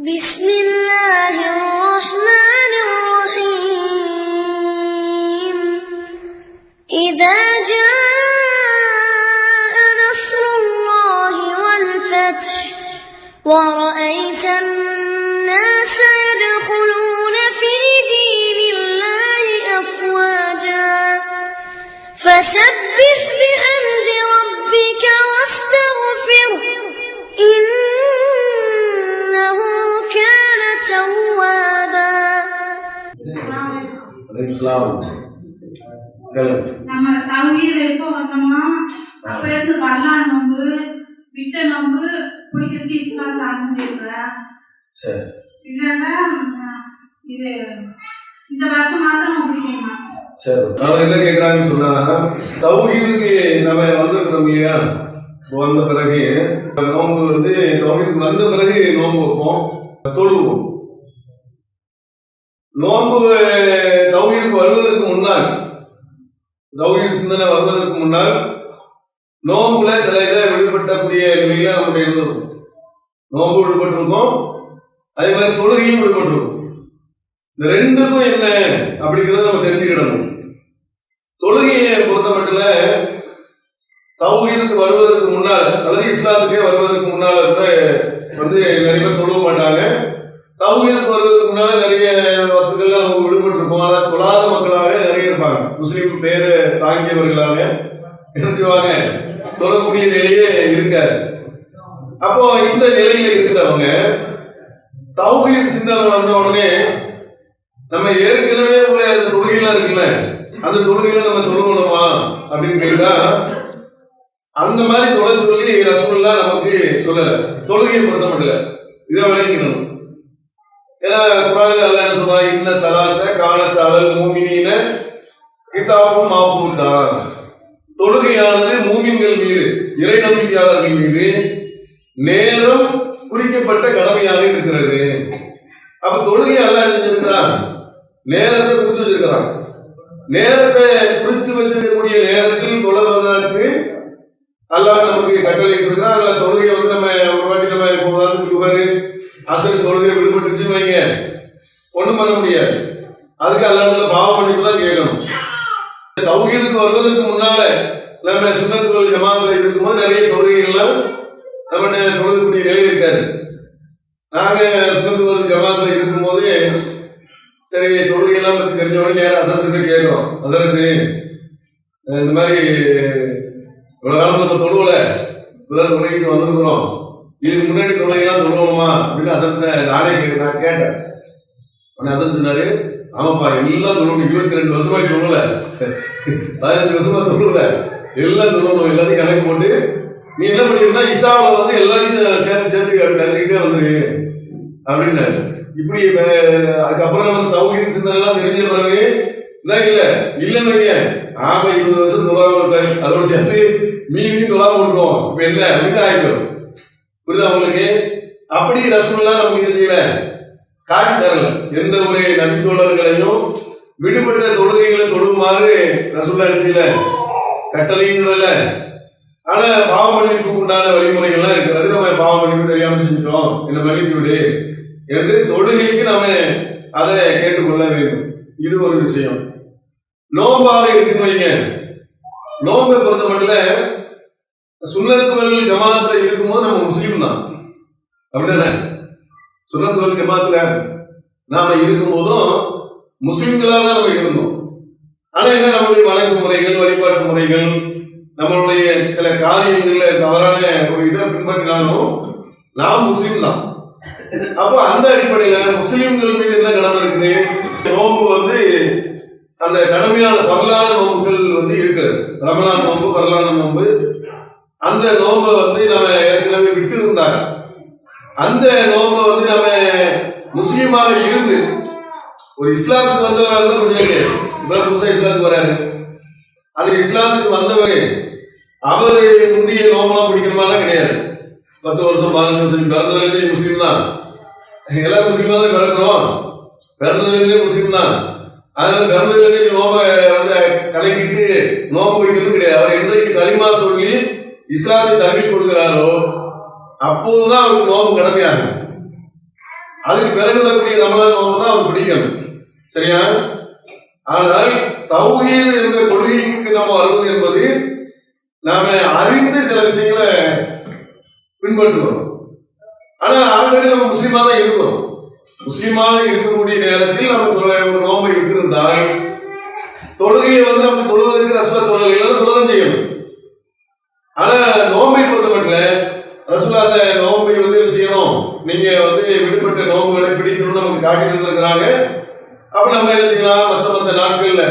بسم الله الرحمن الرحيم إذا جاء نصر الله والفتح ورأيت الناس يدخلون في دين الله أفواجا فسبح بحمد ربك واستغفره إنه كان توابا. நம்ம தௌஹீத் எப்போ வந்தோமோ அப்ப இருந்து வரலான் நோம்பு விட்ட நோம்பு பிடிக்கிறது இஸ்லாத்துல ஆரம்பிச்சிருக்கிறேன். இல்லைன்னா இது இந்த வருஷம் மாத்திரம் பிடிக்கணுமா? சரி, அவர் என்ன கேட்குறாங்கன்னு சொன்னா, தௌஹீதுக்கு நம்ம வந்திருக்கிறோம் இல்லையா, வந்த பிறகு நோம்பு தௌஹீதுக்கு வந்த பிறகு நோம்பு வைப்போம், தொழுவோம். நோம்பு தௌஹீதுக்கு வருவதற்கு முன்னால், தௌஹீத் சிந்தனை வருவதற்கு முன்னால் நோம்புல சில இதை விடுபட்டக்கூடிய நிலையில நம்ம இருந்திருக்கும். நோம்பு விடுபட்டிருக்கோம், அதே மாதிரி தொழுகையும் விடுபட்டிருக்கும். இந்த ரெண்டுக்கும் என்ன அப்படிங்கிறத நம்ம தெரிஞ்சுக்கிடணும். தொழுகையை பொறுத்த மட்டும் தௌஹீதுக்கு வருவதற்கு முன்னால் அல்லது இஸ்லாத்துக்கே வருவதற்கு முன்னால கூட நிறைய பேர் தொழுவ மாட்டாங்க. தௌஹீதுக்கு வருவதற்கு முன்னால நிறைய வத்துக்கள்லாம் அவங்க விடுபட்டிருப்போம். அதாவது தொழாத மக்களாக நிறைய இருப்பாங்க. முஸ்லீம் பேரை தாங்கியவர்களாக என்ன செய்வாங்க, தொழக்கூடிய நிலையே இருக்காது. அப்போ இந்த நிலையில இருக்கிறவங்க தௌஹீத் சிந்தனை வந்த உடனே நம்ம ஏற்கனவே உள்ள அந்த தொழுகைலாம் இருக்குல்ல, அந்த தொழுகையில நம்ம தொழுகணுமா அப்படின்னு கேட்டா அந்த மாதிரி தொலை சொல்லி ரசூலுல்லாஹ் நமக்கு சொல்லல. தொழுகையை பொறுத்த மட்டும் இதை விளங்கிக்கணும். ஏன்னா குர்ஆன்ல அல்லாஹ் என்ன சொல்றா, இன்ன ஸலாத்த கானத் அலல் மூமினீன கிதாபும் மவ்கூதா. தொழுகையானது மூமின்கள் மீது, இறை நம்பிக்கையாளர்கள் மீது நேரம் குறிக்கப்பட்ட கடமையாக இருக்கிறது. அப்ப தொழுகையை அல்லாஹ் செஞ்சிருக்கிறான், நேரத்தை குறிச்சு வச்சிருக்கிறான். நேரத்தை குறிச்சு வச்சிருக்கக்கூடிய நேரத்தில் தொழுவதற்கு அல்லாஹ் நமக்கு கட்டளை இருக்கிறான். அல்ல தொழுகையை நம்ம ஒரு வாட்டி நம்ம போகாது அசல் தொழுகையை விடுபட்டுச்சு வைங்க, ஒன்றும் பண்ண முடியாது. அதுக்கு அல்லாஹ் பாவம் பண்ணிட்டு தான் கேட்கணும். தௌஹீதுக்கு வருவதற்கு முன்னால நம்ம சுன்னத் வல் ஜமாஅத்துல இருக்கும்போது நிறைய தொழுகைகள்லாம் நம்ம தொழுகக்கூடிய நிலை இருக்காது. நாங்க சுன்னத் வல் ஜமாஅத்துல இருக்கும்போது சரி தொழுகையெல்லாம் பற்றி தெரிஞ்ச உடனே நேரம் அசரத்துக்கு கேட்குறோம், அசரத்து இந்த மாதிரி இவ்வளோ காலம் நம்ம தொழுவல இப்போதான் தொழுகைக்கு வந்துருக்குறோம், இதுக்கு முன்னாடி தொழுகையெல்லாம் தொழுவோமா அப்படின்னு அசரத்தை நானே நான் கேட்டேன். உடனே அசரத்துனாரு, ஆமாப்பா எல்லாம் தொழுவணும், 22 வருஷமா தொழுவல, 15 வருஷமா தொழுவல, எல்லாம் தொழுவணும், எல்லாத்தையும் கணக்கு போட்டு நீ என்ன பண்ணிருந்தா இஷாவில் எல்லாத்தையும் சேர்த்து கணக்கிட்டே வந்துரு அப்படின்னாரு. இப்படி அதுக்கப்புறம் நம்ம தௌஹீத் சிந்தனைலாம் தெரிஞ்ச பிறகு இல்லைன்னு வைங்க, ஆமா 20 வருஷம் தொழாம அதோட சேர்த்து மீதியும் தொழாம விட்டுருவோம், இப்ப இல்லை அப்படின்னு ஆயிடும். புரியுதா உங்களுக்கு? அப்படி ரசூலுல்லாஹ் நமக்கு என்ன செய்யல, காட்டி தரல. எந்த ஒரு நபி தோழர்களையும் விடுபட்ட தொழுகைகளை தொழுமாறு ரசூலுல்லாஹ் செய்யல, கட்டளையும் விடல. ஆனா பாவ மன்னிப்புக்கு உண்டான வழிமுறைகள்லாம் இருக்கிறது. நம்ம பாவ மன்னிப்பு தெரியாம செஞ்சுட்டோம், என்ன மன்னித்து விடு என்று தொழுகைக்கு நாம அதை கேட்டுக்கொள்ள வேண்டும். இது ஒரு விஷயம். நோம்பாக இருக்குன்னு வைங்க, நோம்பை பொறுத்த மட்டும் சுன்னத் வல் ஜமாஅத்துல இருக்கும்போது நம்ம முஸ்லீம் தான், அப்படிதானே? சுன்னத் வல் ஜமாஅத்துல நாம இருக்கும்போதும் முஸ்லிம்களாக தான் நம்ம இருந்தோம். ஆனா என்ன, நம்மளுடைய வழக்கு முறைகள், வழிபாட்டு முறைகள், நம்மளுடைய சில காரியங்கள்ல தவறான ஒரு இதை பின்பற்றினாலும் நாம் முஸ்லீம் தான். அப்போ அந்த அடிப்படையில முஸ்லீம்கள் மீது என்ன கடமை இருக்குது, நோம்பு அந்த கடமையான பரலான நோம்புகள் இருக்கிறது. ரமலான் நோம்பு, பரலான நோம்பு, அந்த நோம்பை நம்ம ஏற்கனவே விட்டு இருந்தாங்க. அந்த நோம்பை நம்ம முஸ்லீமாக இருந்து ஒரு இஸ்லாத்துக்கு வந்தவராக இருந்தால் பிரச்சனை கிடையாது. புதுசாக இஸ்லாத்துக்கு வராரு, அந்த இஸ்லாத்துக்கு வந்தவரே அவர் முந்தைய நோம்பெல்லாம் பிடிக்கணுமாலாம் கிடையாது. 10 வருஷம் 15 வருஷம் பிறந்ததுலேருந்தே முஸ்லீம் தான், எல்லாரும் முஸ்லீமாக தான் பிறக்கிறோம், பிறந்ததுலேருந்தே முஸ்லீம் தான். அதனால பிறந்ததுலேருந்து நோம்பை கணக்கிட்டு நோம்பு வைக்கிறது கிடையாது. அவர் என்றைக்கு களிமா சொல்லி இஸ்லாத்தை தழுவி கொடுக்கிறாரோ அப்போதுதான் அவருக்கு நோம்பு கடமையாகும். அதுக்கு பிறகு வரக்கூடிய ரமலான் நோன்பு தான் அவர் பிடிக்கணும். சரியா? ஆனால் தௌஹீத் என்ற கொள்கைக்கு நம்ம வருவது என்பது நாம அறிந்து சில விஷயங்களை பின்பற்றுகிறோம். ஆனா ஆல்ரெடி நம்ம முஸ்லீமா தான் இருக்கிறோம். முஸ்லீமாக இருக்கக்கூடிய நேரத்தில் நம்ம ஒரு நோன்பை விட்டிருந்தால் தொழுகையை நமக்கு தொழுவதற்கு ரசூலா சொல்லலை, தொழுதான் செய்யணும். ஆனா நோன்பை பொறுத்த மட்டும் ரசூலா அந்த நோன்பை என்ன செய்யணும், நீங்க விடுபட்ட நோன்புகளை பிடிக்கணும்னு நமக்கு காட்டி இருந்திருக்கிறாங்க. அப்ப நம்ம என்ன செய்யலாம், மற்ற நாட்கள்ல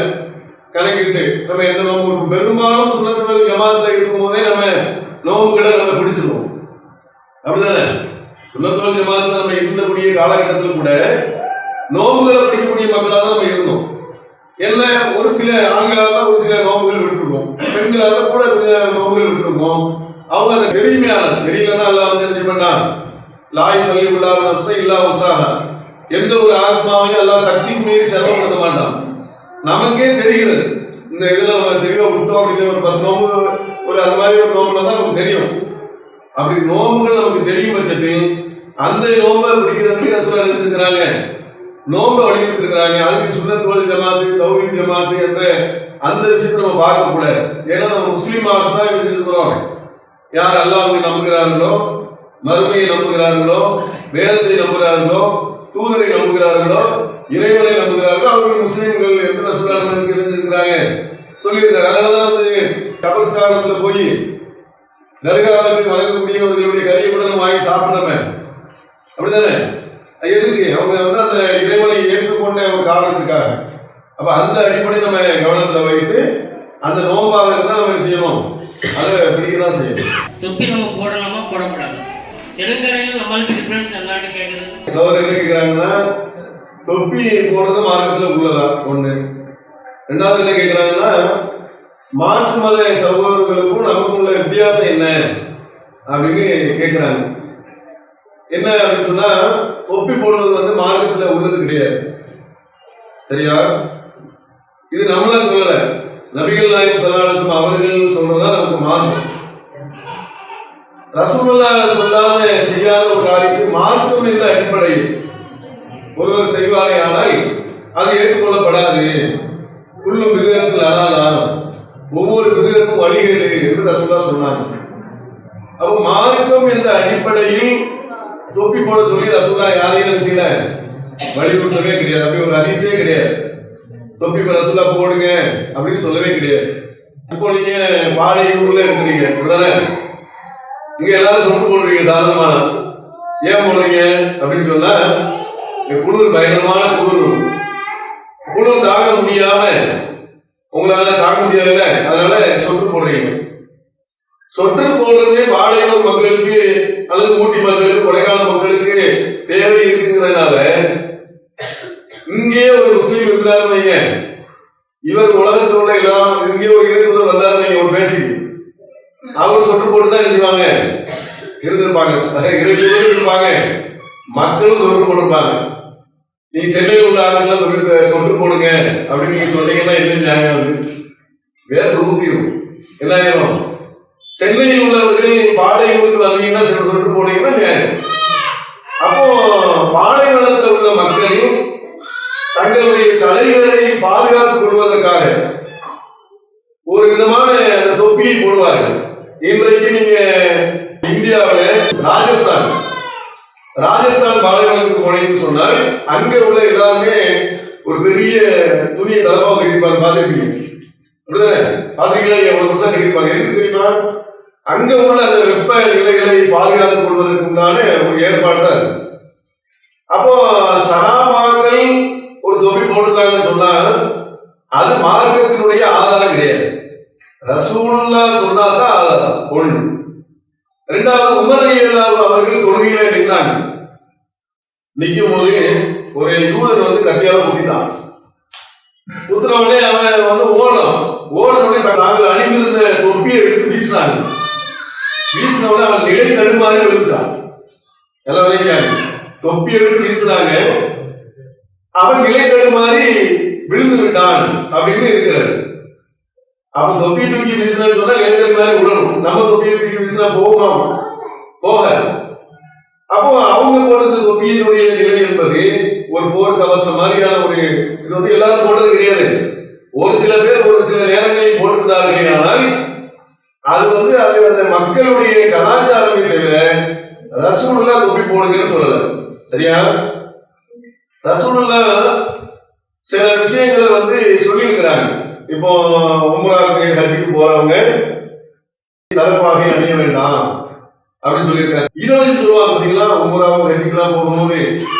கணக்கிட்டு நம்ம எந்த நோன்பு பெரும்பாலும் சுன்னத்துகள் ஜமாத்துல இருக்கும் போதே நம்ம நோன்புகளை நம்ம பிடிச்சிருவோம். அப்படிதானே? சுன்னத்துகள் ஜமாத்துல நம்ம இருந்தக்கூடிய காலகட்டத்தில் கூட நோன்புகளை பிடிக்கக்கூடிய மக்களாக தான் நம்ம இருந்தோம். என்ன ஒரு சில ஆண்களாக ஒரு சில நோன்புகள் விட்டுருக்கோம், பெண்களாக கூட கொஞ்சம் நோன்புகள் விட்டுருக்கோம். அவங்க அந்த பெருமையான தெரியலன்னா எல்லாம் என்ன செய்ய மாட்டான், லாய் பள்ளி உள்ளாத நப்சை இல்லா உற்சாக, எந்த ஒரு ஆத்மாவையும் எல்லாம் சக்திக்கு மீறி செலவுபடுத்த மாட்டான். நமக்கே தெரிகிறது இந்த இதுல நம்ம தெளிவா விட்டோம் அப்படின்னு ஒரு 10 நோம்பு அது மாதிரி ஒரு நோம்புல தான் நமக்கு தெரியும். அப்படி நோம்புகள் நமக்கு தெரியும் பட்சத்தில் அந்த நோம்பை பிடிக்கிறதுக்கு ரசூலா எடுத்திருக்கிறாங்க, நோம்பை வலியுறுத்திருக்கிறாங்க. அதுக்கு சுன்னத்துல் ஜமாத்து தௌஹீத் ஜமாத்து என்ற அந்த விஷயத்தை நம்ம பார்க்க கூடாது. ஏன்னா நம்ம முஸ்லீமாக தான் வச்சிருக்கிறோம். யார் அல்லாஹ்வை நம்புகிறார்களோ, மறுமையை நம்புகிறார்களோ, வேதத்தை நம்புகிறார்களோ, தூதரை நம்புகிறார்களோ, இறைவனை நம்புகிறார்களோ அவர்கள் முஸ்லீம்கள் என்று ரசூலா இருக்கிறாங்க சொல்லியிருக்காங்க. அதனாலதான் கபர்ஸ்தானத்துல போய் தர்காவில் போய் வழங்கக்கூடியவர்களுடைய கறியை கூட நம்ம வாங்கி சாப்பிடறமே. அப்படித்தானே? எதுக்கு? அவங்க அந்த இறைவனை ஏற்றுக்கொண்ட ஒரு காரணத்துக்காக. அப்ப அந்த அடிப்படை நம்ம கவனத்தில் வைத்து அந்த நோம்பாக இருந்தால் நம்ம செய்யணும், அதை பிடிக்கதான் செய்யணும். தொப்பி நம்ம போடலாமா போடக்கூடாது? தெலுங்கானாவில் நம்மளுக்கு டிஃபரன்ஸ் எல்லாரும் கேட்குது. சவர் என்ன கேட்குறாங்கன்னா, தொப்பி போடுறது மார்க்கத்தில் உள்ளதா ஒன்று. ரெண்டாவது என்ன கேட்குறாங்கன்னா, மாற்று மத சகோதரர்களுக்கும் நமக்கும் உள்ள வித்தியாசம் என்ன அப்படின்னு கேட்குறாங்க. என்ன அப்படின்னு சொன்னா, தொப்பி போடுறது மார்க்கத்தில் உள்ளது கிடையாது. சரியா? இது நம்மள சொல்லல, நபிகள் நாயகம் ஸல்லல்லாஹு அலைஹி வஸல்லம் அவர்கள் சொல்றதா நமக்கு மார்க்கம். ரசூலுல்லாஹ் சொல்லாத செய்யாத ஒரு காரியத்தை மார்க்கம் என்ற அடிப்படையில் ஒருவர் செய்வாரே ஆனால் அது ஏற்றுக்கொள்ளப்படாது. குல்லு பிதுஅத்தில் அலாலா, ஒவ்வொரு பிதுஅத்துக்கும் வழிகேடு என்று ரசூலுல்லாஹ் சொன்னாங்க. அப்போ மார்க்கம் என்ற அடிப்படையில் தொப்பி போட சொல்லி ரசூலுல்லாஹ் யாரையும் செய்யல, வலியுறுத்தவே கிடையாது. அப்படி ஒரு ஹதீஸே கிடையாது. தொப்பி ரசூலுல்லாஹ் போடுங்க அப்படின்னு சொல்லவே கிடையாது. இப்போ நீங்க பாடையூர்ல இருக்கிறீங்க, அப்படிதானே? இங்க எல்லாரும் சொட்டு போடுறீங்க சாதாரணமான. ஏன் போடுறீங்க அப்படின்னு சொன்னா, குளிர் பயங்கரமான குளிர் தாங்க முடியாம உங்களால தாங்க முடியாதுல்ல, அதனால சொட்டு போடுறீங்க. சொட்டு போடுறது பாடையூர் மக்களுக்கு அல்லது ஊட்டி மக்களுக்கு கொடைக்கானல் மக்களுக்கு தேவை இருக்குங்கிறதுனால இங்கே ஒரு முஸ்லீம் இருந்தாருன்னு வைங்க, இவர் உலகத்தில் உள்ள எல்லாம் இங்கே ஒரு இளைஞர் வந்தாருன்னு வைங்க, ஒரு பேச்சுக்கு அவர் சொட்டு போட்டு தான் செய்வாங்க இருந்திருப்பாங்க, இருப்பாங்க, மக்களும் சொட்டு போட்டிருப்பாங்க. நீங்க சென்னையில் உள்ள ஆட்கள் சொட்டு போடுங்க அப்படின்னு நீங்க சொன்னீங்கன்னா என்ன நியாயம்? வந்து வேற ஊத்திடும். என்ன ஆயிரும்? சென்னையில் உள்ளவர்கள் பாடையூருக்கு வந்தீங்கன்னா சொட்டு போனீங்கன்னா நியாயம். அப்போ பாலைவனத்தில் உள்ள மக்கள் தங்களுடைய தலைகளை பாதுகாத்துக் கொள்வதற்காக ஒரு விதமான தொப்பியை போடுவார்கள். இன்றைக்கு நீங்க இந்தியாவில் ராஜஸ்தான் பாலைவனத்துக்கு போனீங்கன்னு சொன்னால் அங்க உள்ள எல்லாருமே ஒரு பெரிய துணியை தளமாக கட்டிருப்பாங்க. பார்த்துருப்பீங்க, அப்படிதானே? பாத்தீங்களா? எவ்வளவு வருஷம் கட்டிருப்பாங்க. எதுக்கு தெரியுமா? அங்க உள்ள அந்த வெப்ப நிலைகளை பாதுகாத்துக் கொள்வதற்கு உண்டான ஒரு ஏற்பாடு. அப்போ சஹாபாக்கள் ஒரு தொப்பி போட்டுட்டாங்கன்னு சொன்னா அது மார்க்கத்தினுடைய ஆதாரம் கிடையாது. ரசூலுல்லாஹ் சொன்னாதான் ஆதாரம் ஒன்று. இரண்டாவது, உமர் ரலியல்லாஹு அவர்கள் தொழுகையில நின்றாங்க. நிற்கும் போது ஒரு யூதன் கத்தியால குத்திட்டான். குத்துனவுடனே அவன் ஓடுனவுடனே நாங்கள் அணிந்திருந்த தொப்பியை எடுத்து வீசினாங்க. வீசினவுடனே அவன் நிலை தடுமாறி விழுந்துட்டான். எல்லாம் விளையாங்க, தொப்பி எடுத்து வீசினாங்க, அவன் நிலை தடுமாறி விழுந்து விட்டான் அப்படின்னு இருக்கிறாரு. அப்ப தொப்பி தூக்கி வீசினான்னு சொன்னா நிலை மாதிரி விடணும். நம்ம தொப்பியை தூக்கி வீசினா போக. அப்போ அவங்க போடுறது தொப்பியினுடைய நிலை போர்க்கவசம் மாதிரியான ஒரு இது வந்து எல்லாரும் போட்டது கிடையாது. ஒரு சில பேர் ஒரு சில நேரங்களில் போட்டிருந்தார்கள். ஆனால் அது வந்து அது அந்த மக்களுடைய கலாச்சாரமே தவிர ரசூலுல்லாஹ் தொப்பி போடுங்கன்னு சொல்லல. சரியா? ரசூலுல்லாஹ் சில விஷயங்களை வந்து சொல்லியிருக்கிறாங்க. இப்போ உம்ராவுக்கு ஹஜ்ஜுக்கு போறவங்க தலைப்பாகை அணிய வேண்டாம் அப்படின்னு சொல்லியிருக்காங்க. இதை வச்சு சொல்லுவாங்க பார்த்தீங்களா, உம்ராவுக்கு ஹஜ்ஜுக்குலாம் போகும்போது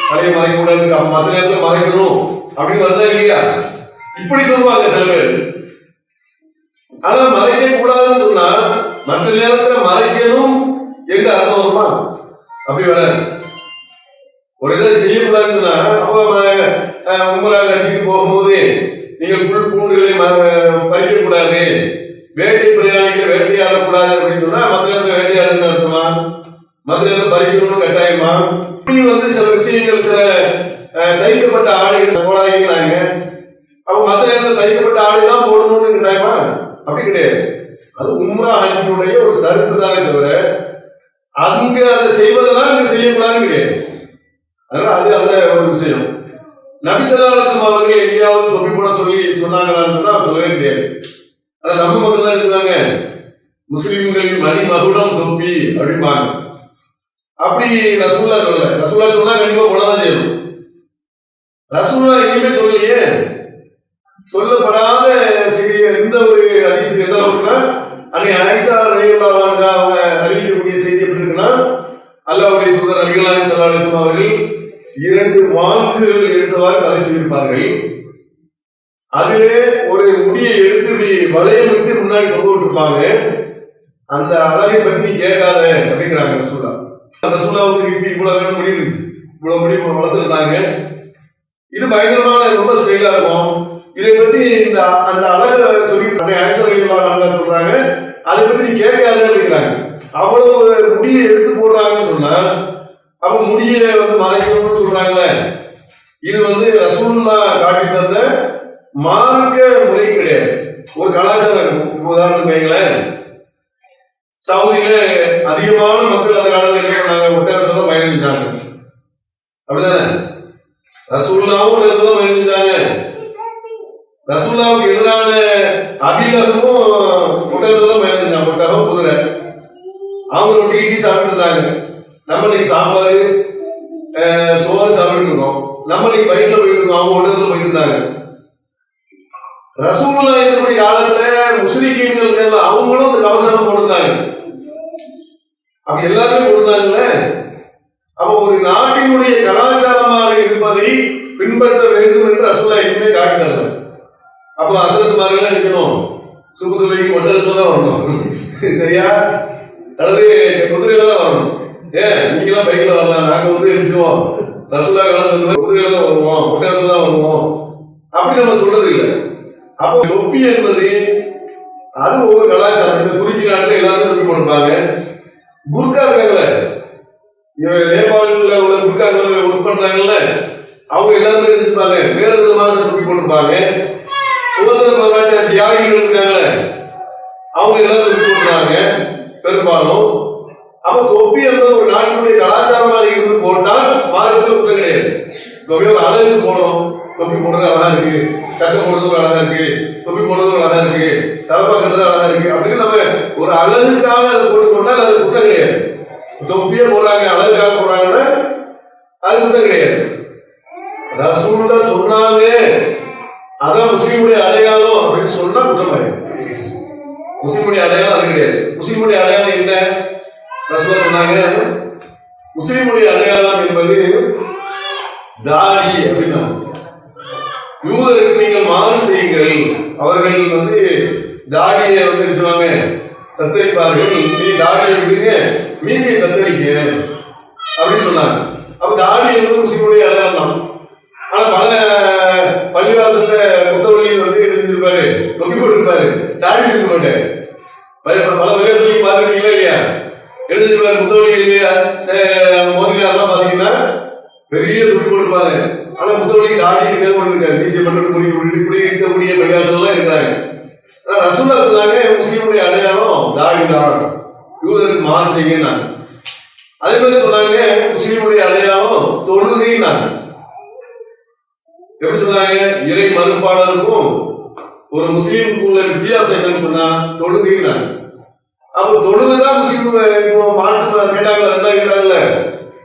தலையை மறைக்க கூடாது, மற்ற நேரத்தில் மறைக்கணும் அப்படின்னு வருதா இல்லையா? இப்படி சொல்லுவாங்க சில பேர். ஆனா மறைக்க கூடாதுன்னு சொன்னா மற்ற நேரத்துல மறைக்கணும் எங்க அர்த்தம் வருமா? அப்படி வராது. ஒரு இதை செய்யக்கூடாதுன்னா அப்போ உங்களால் கட்சிக்கு போகும்போது நீங்கள் புல் பூண்டுகளை பறிக்க கூடாது, வேட்டை பிரயாணிகளை வேட்டையாடக்கூடாது அப்படின்னு சொன்னா மற்ற நேரத்தில் வேட்டையாடுன்னு அர்த்தமா? மற்ற நேரத்தில் பறிக்கணும்னு கட்டாயமா? இப்படி வந்து சில விஷயங்கள் சில தைக்கப்பட்ட ஆடைகள் போடாதீங்கன்னாங்க. அப்ப மற்ற நேரத்தில் தைக்கப்பட்ட ஆடைலாம் போடணும்னு கட்டாயமா? அப்படி கிடையாது. அது உம்ரா ஹஜ்ஜுடைய ஒரு சருத்து தானே தவிர அங்க அதை செய்வதெல்லாம் இங்க செய்யக்கூடாதுன்னு கிடையாது. அதனால அது அந்த ஒரு விஷயம். நபி ஸல்லல்லாஹு அலைஹி வஸல்லம் அவர்கள் எங்கேயாவது தொப்பி போட சொன்னாங்களான்னு சொன்னா சொல்லவே கிடையாது. அதை நம்ம மக்கள் தான் இருந்தாங்க, முஸ்லிம்களின் மணிமகுடம் தொப்பி அப்படிம்பாங்க. அப்படி ரசூலுல்லாஹ் சொல்லல. ரசூலுல்லாஹ் சொன்னா கண்டிப்பா போடதான் செய்யணும். ரசூலுல்லாஹ் எங்கேயுமே சொல்லலையே. சொல்லப்படாத செய்தி எந்த ஒரு ஹதீஸ் எந்த அளவுக்குன்னா அன்னை ஆயிஷா ரலியல்லாஹு அன்ஹா அவங்க அறிவிக்கக்கூடிய செய்தி எப்படி இருக்குன்னா, அல்லாஹ்வுடைய தூதர் நபிகள் ஸல்லல்லாஹு அலைஹி வஸல்லம் அவர்கள் 2 வாள்கள் எடுத்தவாறு தலை செய்திருப்பார்கள். அதிலே ஒரு முடியை எடுத்து இப்படி வளையம் விட்டு முன்னாடி தொங்க விட்டுருப்பாங்க. அந்த அழகை பற்றி நீ கேட்காத அப்படிங்கிறாங்க ரசூலுல்லாஹ். அந்த ரசூலுல்லாஹ்வுக்கு இப்படி இவ்வளவு முடி இருந்துச்சு, இவ்வளவு முடி வளர்த்துருந்தாங்க. இது பயங்கரமான ரொம்ப ஸ்டைலா இருக்கும். இதை பற்றி இந்த அந்த அழகை சொல்லி ஆயிஷா ரலியல்லாஹு அன்ஹா சொல்றாங்க, அதை பற்றி நீ கேட்காத அப்படிங்கிறாங்க. அவ்வளவு முடியை எடுத்து போடுறாங்கன்னு சொன்னா அப்ப முடியை வந்து மறைக்கணும்னு சொல்றாங்களே. இது வந்து ரசூலுல்லாஹ் காட்டி தந்த மார்க்க முறை கிடையாது, ஒரு கலாச்சாரம் இருக்கும். உதாரணத்துக்கு வைங்களேன், சவுதியில அதிகமான மக்கள் அந்த காலத்தில் என்ன பண்ணாங்க, ஒட்டகத்துல பயணம் செஞ்சாங்க. அப்படிதானே? ரசூலுல்லாஹ்வும் தான் பயணம் செஞ்சாங்க. ரசூலுல்லாஹ்வுக்கு எதிரான அபிலகமும் ஒட்டகத்துல தான் பயணம் செஞ்சாங்க. ஒட்டகம் குதிரை அவங்க ரொட்டி இட்லி சாப்பிட்டு இருந்தாங்க. நம்ம இன்னைக்கு சாம்பார் சோறு சாப்பிட்டு இருக்கோம். நம்ம இன்னைக்கு பைக்ல போயிட்டு இருக்கோம், அவங்க ஒட்டகத்துல போயிட்டு இருந்தாங்க. ரசூலுல்லாஹ் இருக்கக்கூடிய காலத்துல முஸ்லிம்கள் அவங்களும் அந்த கவசம் போட்டிருந்தாங்க. அப்படி எல்லாருமே போட்டிருந்தாங்கல்ல. அப்ப ஒரு நாட்டினுடைய கலாச்சாரமாக இருப்பதை பின்பற்ற வேண்டும் என்று ரசூலுல்லாஹ் எப்பவுமே காட்டினாங்க. அப்போ அசரத்துமார்கள் இருக்கணும், சுகுதுலைக்கு ஒட்டகத்துல தான் வரணும், சரியா? அல்லது குதிரையில தான் வரணும். நீங்களாம் பைக்ல வரலாம், நாங்க வந்து எடுத்துக்குவோம், ரசூலுல்லாஹ் காலத்துல குதிரையில தான் வருவோம், ஒட்டகத்துல தான் வருவோம் அப்படி நம்ம சொல்றது இல்லை. அப்போ தொப்பி என்பது அது ஒவ்வொரு கலாச்சாரம். இந்த துருக்கி நாட்டில் எல்லாருமே தொப்பி போட்டிருப்பாங்க. குர்கா இருக்காங்கல்ல, நேபாளில் உள்ள குர்காங்க ஒர்க் பண்றாங்கல்ல, அவங்க எல்லாருமே இருப்பாங்க, வேற விதமான தொப்பி போட்டிருப்பாங்க. சுதந்திர போராட்ட தியாகிகள் இருக்காங்கல்ல, அவங்க எல்லாரும் தொப்பி போட்டுறாங்க பெரும்பாலும். அப்ப தொப்பி என்பது ஒரு நாட்டினுடைய கலாச்சாரமாக இருந்து போட்டால் மார்க்கத்தில் குற்றம் கிடையாது. தொப்பி ஒரு அழகு போடணும், தொப்பி போடுறது அழகா இருக்கு, சட்டை போடுறது அழகா இருக்கு, தொப்பி போடுறது அழகா இருக்கு, தலைப்பாக்குறது அழகா இருக்கு அப்படின்னு நம்ம ஒரு அழகுக்காக அதை போட்டுக்கொண்டால் அது குற்றம் கிடையாது. தொப்பியே போடுறாங்க அழகுக்காக போடுறாங்கன்னா அது குற்றம் கிடையாது. ரசூலுல்லாஹ் சொன்னாங்க அதான் முஸ்லீமுடைய அடையாளம் அப்படின்னு சொன்னா குற்றம் ஆயிடும். முஸ்லீமுடைய அடையாளம் அது கிடையாது. முஸ்லீமுடைய அடையாளம் என்ன? ரசூலுல்லாஹ் சொன்னாங்க, முஸ்லீமுடைய அடையாளம் என்பது தாடி அப்படின்னா, யூதருக்கு நீங்கள் மாறு செய்யுங்கள், அவர்கள் வந்து தாடியை வந்து சொல்லுவாங்க தத்தரிப்பார்கள், நீ தாடியை விடுங்க மீசையை தத்தரிக்க அப்படின்னு சொன்னாங்க. அப்ப தாடி என்பது முஸ்லீமுடைய அடையாளம். ஆனா பல பள்ளிவாசல்ல முத்தவள்ளி வந்து இருந்திருப்பாரு, தொப்பி போட்டிருப்பாரு, தாடி இருக்க மாட்டாரு. பல பிரதேசங்களையும் பார்த்துருக்கீங்களா இல்லையா? எழுதிருப்பாரு முத்தவள்ளி இல்லையா, மோதிகாரெல்லாம் பாத்தீங்கன்னா பெரிய தொப்பி போட்டிருப்பாங்க. ஆனா முத்தவள்ளி தாடி இருக்காது, ஒன்று இருக்காது, மீசை பண்றது இப்படி இருக்கக்கூடிய பள்ளிவாசல்லாம் இருக்கிறாங்க. ஆனா ரசூலுல்லாஹ் சொன்னாங்க முஸ்லீமுடைய அடையாளம் தாடி தான், யூதருக்கு மாறு செய்யுங்க. அதே மாதிரி சொன்னாங்க முஸ்லீமுடைய அடையாளம் தொழுகைன்னாங்க. எப்படி சொன்னாங்க? இறை மறுப்பாளருக்கும் ஒரு முஸ்லீமுக்கு உள்ள வித்தியாசம் என்னன்னு சொன்னா தொழுகைனாங்க. அப்ப தொழுதுதான் முஸ்லீம் மாற்று கேட்டாங்களா? என்ன கேட்டாங்கல்ல,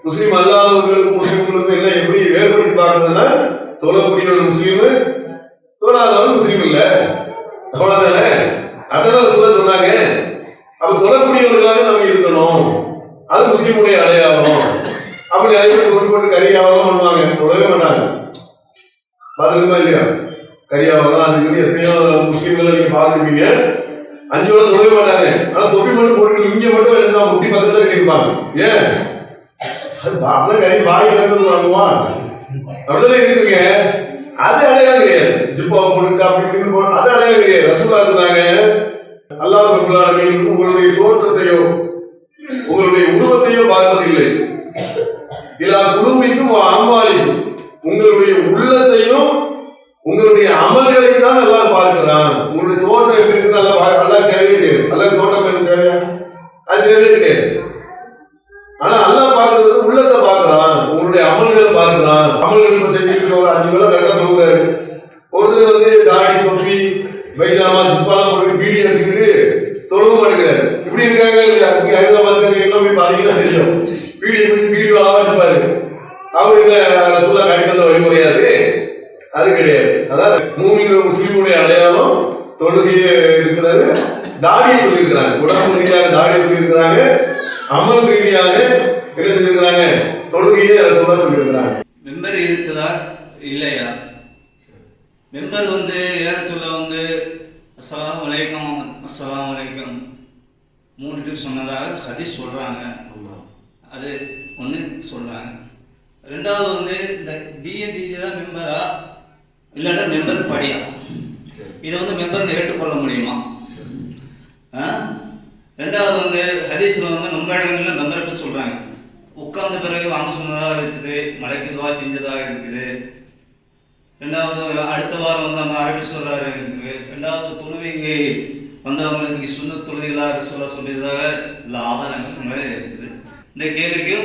முஸ்லீம் அல்லாதவர்களுக்கும் முஸ்லீம்களுக்கும் என்ன எப்படி வேறுபடுத்தி பார்க்கறதுன்னா, தொழக்கூடிய ஒரு முஸ்லீமு தொழாதவன் முஸ்லீம் இல்ல, அவ்வளவுதானே. அதனால சொன்னாங்க. அப்ப தொழக்கூடியவர்களாக நம்ம இருக்கணும், அது முஸ்லீமுடைய அடையாளம். அப்படி அறிவிப்பு கொண்டு போட்டு கரியாவெல்லாம் பண்ணுவாங்க, தொழவே மாட்டாங்க. பாத்துருக்கா இல்லையா? கரியாவெல்லாம் அது சொல்லி எத்தனையோ முஸ்லீம்களை நீங்க பாத்துருப்பீங்க, 5 வருடம் தொழவே மாட்டாங்க. ஆனா தொப்பி மட்டும் போட்டு இங்க மட்டும் எழுந்தா முட்டி பக்கத்துல கட்டிருப்பாங்க. ஏன்? அது கறி வாய் கிடக்கிறது வாங்குவான், அப்படிதானே இருக்குங்க. அது அடையாளம் கிடையாது. ஜிப்பா போட்டு அப்படி போட்டு அது அடையாளம் கிடையாது. ரசூலுல்லாஹ் சொன்னாங்க, அல்லாஹ் ரப்பல் ஆலமீன் உங்களுடைய தோற்றத்தையோ உங்களுடைய உருவத்தையோ பார்ப்பதில்லை, இல்லா குழுமிக்கும் அம்மாளிக்கும் உங்களுடைய உள்ளத்தையும் உங்களுடைய அமல்களை தான் நல்லா பார்க்கிறான். உங்களுடைய தோட்டம் எப்படி இருக்கு நல்லா தேவையே கிடையாது. அல்ல தோட்டம் எனக்கு தேவையா? அது தேவையே கிடையாது. ஆனா அல்லாஹ் பார்க்கறது உள்ளத்தை பார்க்கிறான், உங்களுடைய அமல்களை பார்க்கிறான். அமல்கள் செஞ்சுட்டு ஒரு 5 வேளை கரெக்டா தொழுகிறாரு. ஒருத்தர் தாடி தொப்பி பைஜாமா ஜிப்பாலாம் போட்டு பீடி அடிச்சுக்கிட்டு தொழுக மாட்டேங்கிறாரு. இப்படி இருக்காங்க இல்லையா? ஹைதராபாத் எல்லாம் போய் பாத்தீங்கன்னா தெரியும், பீடி வாழா இருப்பாரு. அவருக்கு ரசூலுல்லாஹ் காட்டி தந்த வழிமுறையாது, அது கிடையாது. அதாவது மூமின் முஸ்லீமுடைய அடையாளம் தொழுகையே இருக்கிறது. தாடியை சொல்லியிருக்கிறாங்க, உடம்பு ரீதியாக தாடியை சொல்லியிருக்கிறாங்க, அமல் ரீதியாக என்ன சொல்லியிருக்கிறாங்க? தொழுகையே ரசூலுல்லாஹ் சொல்லியிருக்கிறாங்க. மெம்பர் இருக்குதா இல்லையா? மெம்பர் ஏறத்துல அஸ்ஸலாமு அலைக்கும் அஸ்ஸலாமு அலைக்கும் 3 டைம் சொன்னதாக ஹதீஸ் சொல்றாங்க. அது ஒன்று சொல்றாங்க. ரெண்டாவது இந்த டிஏ தான் மெம்பரா இல்லாட்டா மெம்பர் படியா? இதை மெம்பர் ஏற்றுக்கொள்ள முடியுமா? ரெண்டாவது ஹதீஸ்ல நம்ம இடங்கள்ல மெம்பருக்கு சொல்றாங்க, உட்கார்ந்த பிறகு வாங்க சொன்னதாக இருக்குது, மலைக்கு துவா செஞ்சதாக இருக்குது. ரெண்டாவது அடுத்த வாரம் அந்த அரபி சொல்றாரு இருக்குது. ரெண்டாவது தொழுகைக்கு வந்தவங்களுக்கு சுன்ன தொழுகைகளாக சொல்லியதாக இல்லை ஆதாரங்கள் இருக்குது. இந்த கேள்விக்கு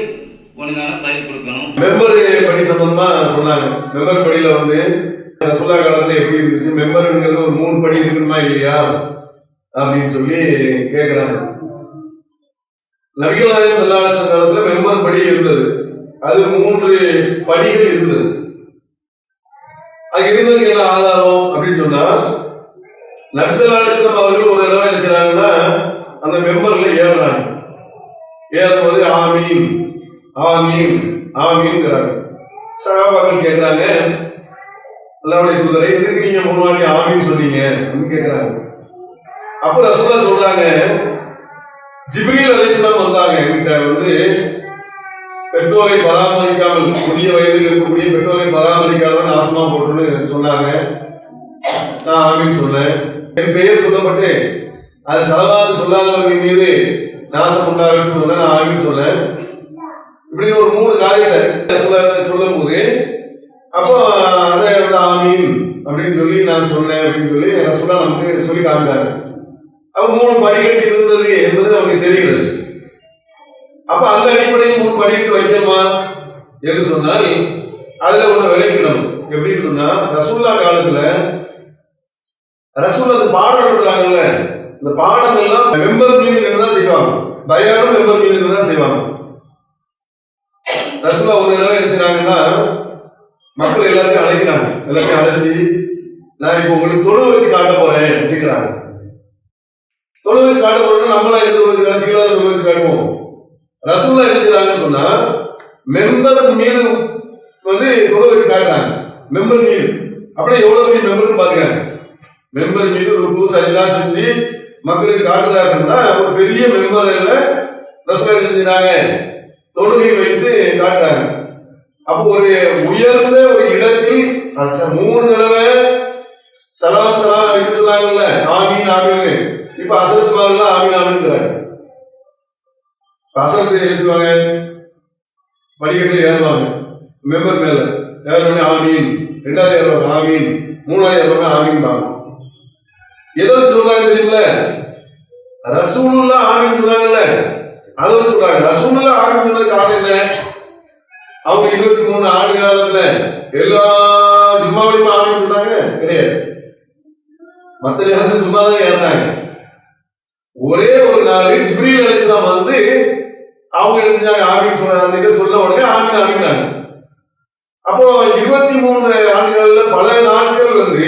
ஒழுங்கான பதில் கொடுக்கணும். மெம்பர் படி சம்பந்தமா சொன்னாங்க. மெம்பர் படியில ரசூலுல்லாஹ் காலத்துல எப்படி இருந்துச்சு, மெம்பர்ங்கிறது ஒரு 3 படி இருக்கணுமா இல்லையா அப்படின்னு சொல்லி கேட்கிறாங்க. நபிகள் நாயகம் ஸல்லல்லாஹு அலைஹி வஸல்லம் காலத்துல மெம்பர் படி இருந்தது. அது 3 படிகள் இருந்தது. அது இருந்ததுக்கு என்ன ஆதாரம் அப்படின்னு சொன்னா, நபி ஸல்லல்லாஹு அலைஹி வஸல்லம் அவர்கள் ஒரு தடவை என்ன செய்றாங்கன்னா, அந்த மெம்பர்ல ஏறுறாங்க. ஏறும்போது ஆமீன் ஆமீன் ஆமீன்ங்கிறாங்க. சஹாபாக்கள் கேட்கிறாங்க, அல்லாஹ்வுடைய தூதரே எதுக்கு நீங்க முன்னாடி ஆமீன் சொன்னீங்க அப்படின்னு கேட்கிறாங்க. அப்ப ரசூலுல்லாஹ் சொல்றாங்க, ஜிப்ரீல் அலைஹிஸ்ஸலாம் வந்தாங்க என்கிட்ட பெற்றோரை பராமரிக்காமல், புதிய வயதில் இருக்கக்கூடிய பெற்றோரை பராமரிக்காமல் நாசமா போட்டுன்னு சொன்னாங்க. நான் ஆமீன் சொன்னேன். என் பெயர் சொல்லப்பட்டு அது சலவாத்து சொல்லாதவர்கள் மீது நாசம் உண்டாகட்டும் சொன்னேன், நான் ஆமீன் சொன்னேன். இப்படி ஒரு 3 காரியத்தை சொல்லும் போது அப்போ அதை ஆமீன் அப்படின்னு சொல்லி நான் சொன்னேன் அப்படின்னு சொல்லி ரசூலுல்லாஹ் நமக்கு சொல்லி காமிச்சாங்க. அப்ப 3 படிக்கட்டு இருந்தது என்பது நமக்கு தெரிகிறது. அப்ப அந்த அடிப்படையில் 3 படிக்கட்டு வைக்கணுமா என்று சொன்னால் அதுல ஒண்ணு விளக்கிடணும். எப்படின்னு சொன்னா, ரசூலுல்லாஹ் காலத்துல ரசூலுல்லாஹ் பாடம் எடுக்கிறாங்கல்ல, இந்த பாடம் எல்லாம் மெம்பர் மீது நின்றுதான் செய்வாங்க. பயானும் மெம்பர் மீது நின்றுதான் செய்வாங்க. ரசூலுல்லாஹ் ஒரு தடவை என்ன செய்றாங்கன்னா, மக்கள் எல்லாருக்கும் அழைக்கிறாங்க. எல்லாத்தையும் அழைச்சி, நான் இப்போ உங்களுக்கு தொழு வச்சு காட்ட போறேன் அப்படிங்கிறாங்க. தொழு வச்சு காட்ட போறோம்னா நம்மளா எது வச்சு காட்டிங்களோ அதை தொழு வச்சு காட்டுவோம். ரசூலுல்லாஹ் என்ன செய்றாங்கன்னு சொன்னா, மெம்பர் மீது தொழு வச்சு காட்டுறாங்க. மெம்பர் மீது அப்படியே எவ்வளவு பெரிய மெம்பர்னு பாத்துக்காங்க. மெம்பர் மீது ஒரு புதுசா எல்லாம் செஞ்சு மக்களுக்கு காட்டுறதா இருந்தா ஒரு பெரிய மெம்பர் ரசூலுல்லாஹ் செஞ்சாங்க, தொழுகை வைத்து காட்டுறாங்க. அப்போ ஒரு உயர்ந்த ஒரு இடத்தில் 3 தடவை சலாம் சலாம் வைத்து சொன்னாங்கல்ல, ஆமீன் ஆமீன். இப்ப அசரத் மாரெல்லாம் ஆமீன் ஆமீன்ங்கிறாங்க. அசரத்தை எழுதுவாங்க, படிக்கட்டில் ஏறுவாங்க, மெம்பர் மேல ஏறுவாங்க ஆமீன், 2வது ஏறுவாங்க ஆமீன், 3வது ஏறுவாங்க ஆமீன் பாங்க. ஏதோ சொல்றாங்க தெரியுமில்ல, ரசூலுல்லாஹ் ஆமீன் சொல்றாங்கல்ல, அதை சொல்றாங்க. ரசூலுல்லாஹ் ஆமீன் சொன்னதுக்கு காரணம் என்ன? அவங்க 23 ஆண்டு காலத்துல எல்லா ஜும்மாவிலையும் ஆமீன் சொன்னாங்க கிடையாது. மற்ற நேரத்தில் சும்மா தான் ஏறினாங்க. ஒரே ஒரு நாள் ஜிப்ரீல் அலைஹிஸ்ஸலாம் வந்து அவங்க எடுத்துட்டாங்க ஆமீன் சொன்னாங்க. சொன்ன உடனே ஆமீன் ஆமீனாங்க. அப்போ 23 ஆண்டுகள்ல பல நாட்கள் வந்து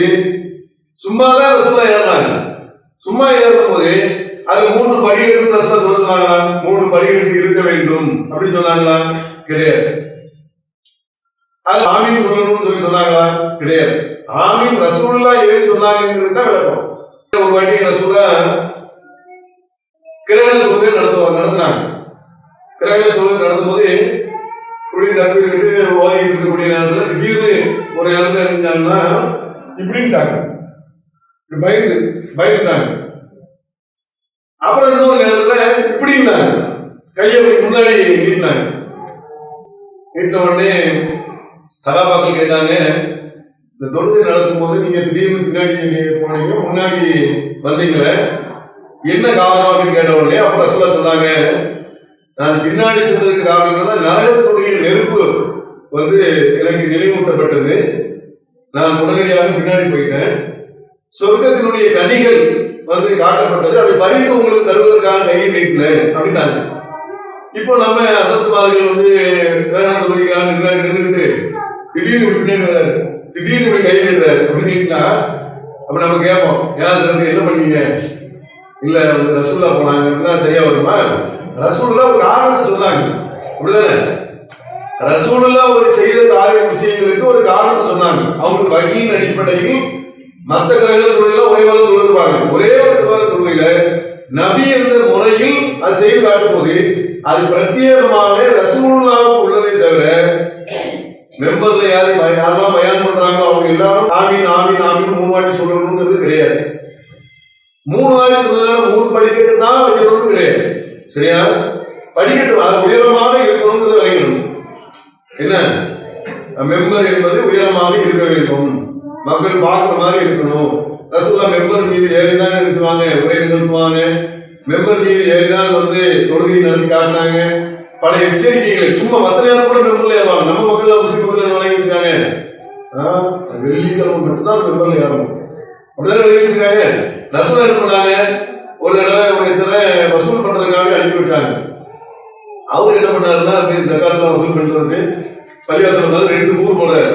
சும்மாதான் ரசூலுல்லாஹ் ஏறினாங்க. சும்மா ஏறும் போது அது 3 படிகள் ரசூலுல்லாஹ் சொன்னாங்களா? 3 படிகள் இருக்க வேண்டும் அப்படின்னு சொன்னாங்களா? கிடையாது. அது ஆமீன் சொல்லணும்னு சொல்லி சொன்னாங்களா? கிடையாது. ஆமீன் ரசூலுல்லாஹ் ஏன் சொன்னாங்கிறது தான் விளக்கம். ஒரு வாட்டி ரசூலுல்லாஹ் கிரகண தொழுகை நடத்தினாங்க. கிரகண தொழுகை நடத்தும் போது இப்படி தப்பிட்டு ஓதிட்டு இருக்கக்கூடிய நேரத்தில் திடீர்னு ஒரு இடத்துல இருந்தாங்கன்னா இப்படின்ட்டாங்க, பயந்துட்டாங்க. அப்புறம் இன்னொரு நேரத்துல இப்படின்னாங்க, கையை முன்னாடி நீட்டினாங்க. நீட்டின உடனே சகாபாக்கள் கேட்டாங்க, இந்த தொழுகை நடக்கும் போது நீங்க திடீர்னு பின்னாடி போனீங்க, முன்னாடி வந்தீங்களே, என்ன காரணம் அப்படின்னு கேட்ட உடனே அப்ப ரசூலுல்லாஹ் சொன்னாங்க, நான் பின்னாடி சென்றதுக்கு காரணம் நரகத்துடைய நெருப்பு வந்து எனக்கு நினைவூட்டப்பட்டது. நான் உடனடியாக பின்னாடி போயிட்டேன். சொர்க்கத்தினுடைய கனிகள் வந்து காட்டப்பட்டது, அதை பறித்து உங்களுக்கு தருவதற்காக கையை நீட்டின அப்படின்னாங்க. இப்போ நம்ம அசத்துமார்கள் வந்து தொழிற்காக நின்றுட்டு திடீர்னு பின்னாடி வராரு, திடீர்னு போய் கை நீட்டுறாரு அப்படின்னு அப்ப நம்ம கேட்போம், யாரும் என்ன பண்ணீங்க? இல்ல வந்து ரசூலுல்லாஹ் போனாங்க, சரியா வருமா? ரசூலுல்லாஹ் ஒரு காரணத்தை சொன்னாங்க, அப்படிதானே? ரசூலுல்லாஹ் ஒரு செய்த காரிய விஷயங்களுக்கு ஒரு காரணத்தை சொன்னாங்க. அவங்களுக்கு வகையின் அடிப்படையில் மற்ற கிரகங்கள் ஒரே மாதிரி தொழுவாங்க. ஒரே ஒரு தொழுகையில நபி என்ற முறையில் அது செய்து காட்டும் போது அது பிரத்யேகமாக ரசூலுல்லாஹ்வுக்கு உள்ளதை தவிர மெம்பர்ல யாரெல்லாம் பயான் பண்றாங்க அவங்க எல்லாரும் ஆமீன் ஆமீன் ஆமீன் 3 வாட்டி சொல்லணும்ங்கிறது கிடையாது. 3 வாட்டி சொன்னதுனால 3 படிக்கட்டு தான் வைக்கணும்னு கிடையாது. சரியா? படிக்கட்டு அது உயரமாக இருக்கணும்னு வைக்கணும். என்ன மெம்பர் என்பது உயரமாக இருக்க வேண்டும், மக்கள் பார்க்குற மாதிரி இருக்கணும். ரசூலுல்லாஹ் மெம்பர் மீது ஏறிதான் நினைச்சுவாங்க, உரை நிகழ்த்துவாங்க. மெம்பர் மீது ஏறிதான் வந்து தொழுகை நடத்தி காட்டினாங்க. பல எச்சரிக்கைகளை சும்மா மற்ற நேரம் கூட மெம்பர்ல ஏறுவாங்க. நம்ம மக்கள் முஸ்லிம் மக்கள் வழங்கியிருக்காங்க, வெள்ளிக்கிழமை மட்டும்தான் மெம்பர்ல ஏறணும் அப்படிதான் வழங்கியிருக்காங்க. ரசூலுல்லாஹ் என்ன பண்ணாங்க, ஒரு தடவை ஒரு இத்தனை வசூல் பண்றதுக்காக அனுப்பி வச்சாங்க. அவர் என்ன பண்ணாருன்னா ஜகாத்லாம் வசூல் பண்றதுக்கு பள்ளிவாசல் 2 ஊர் போடுறாரு.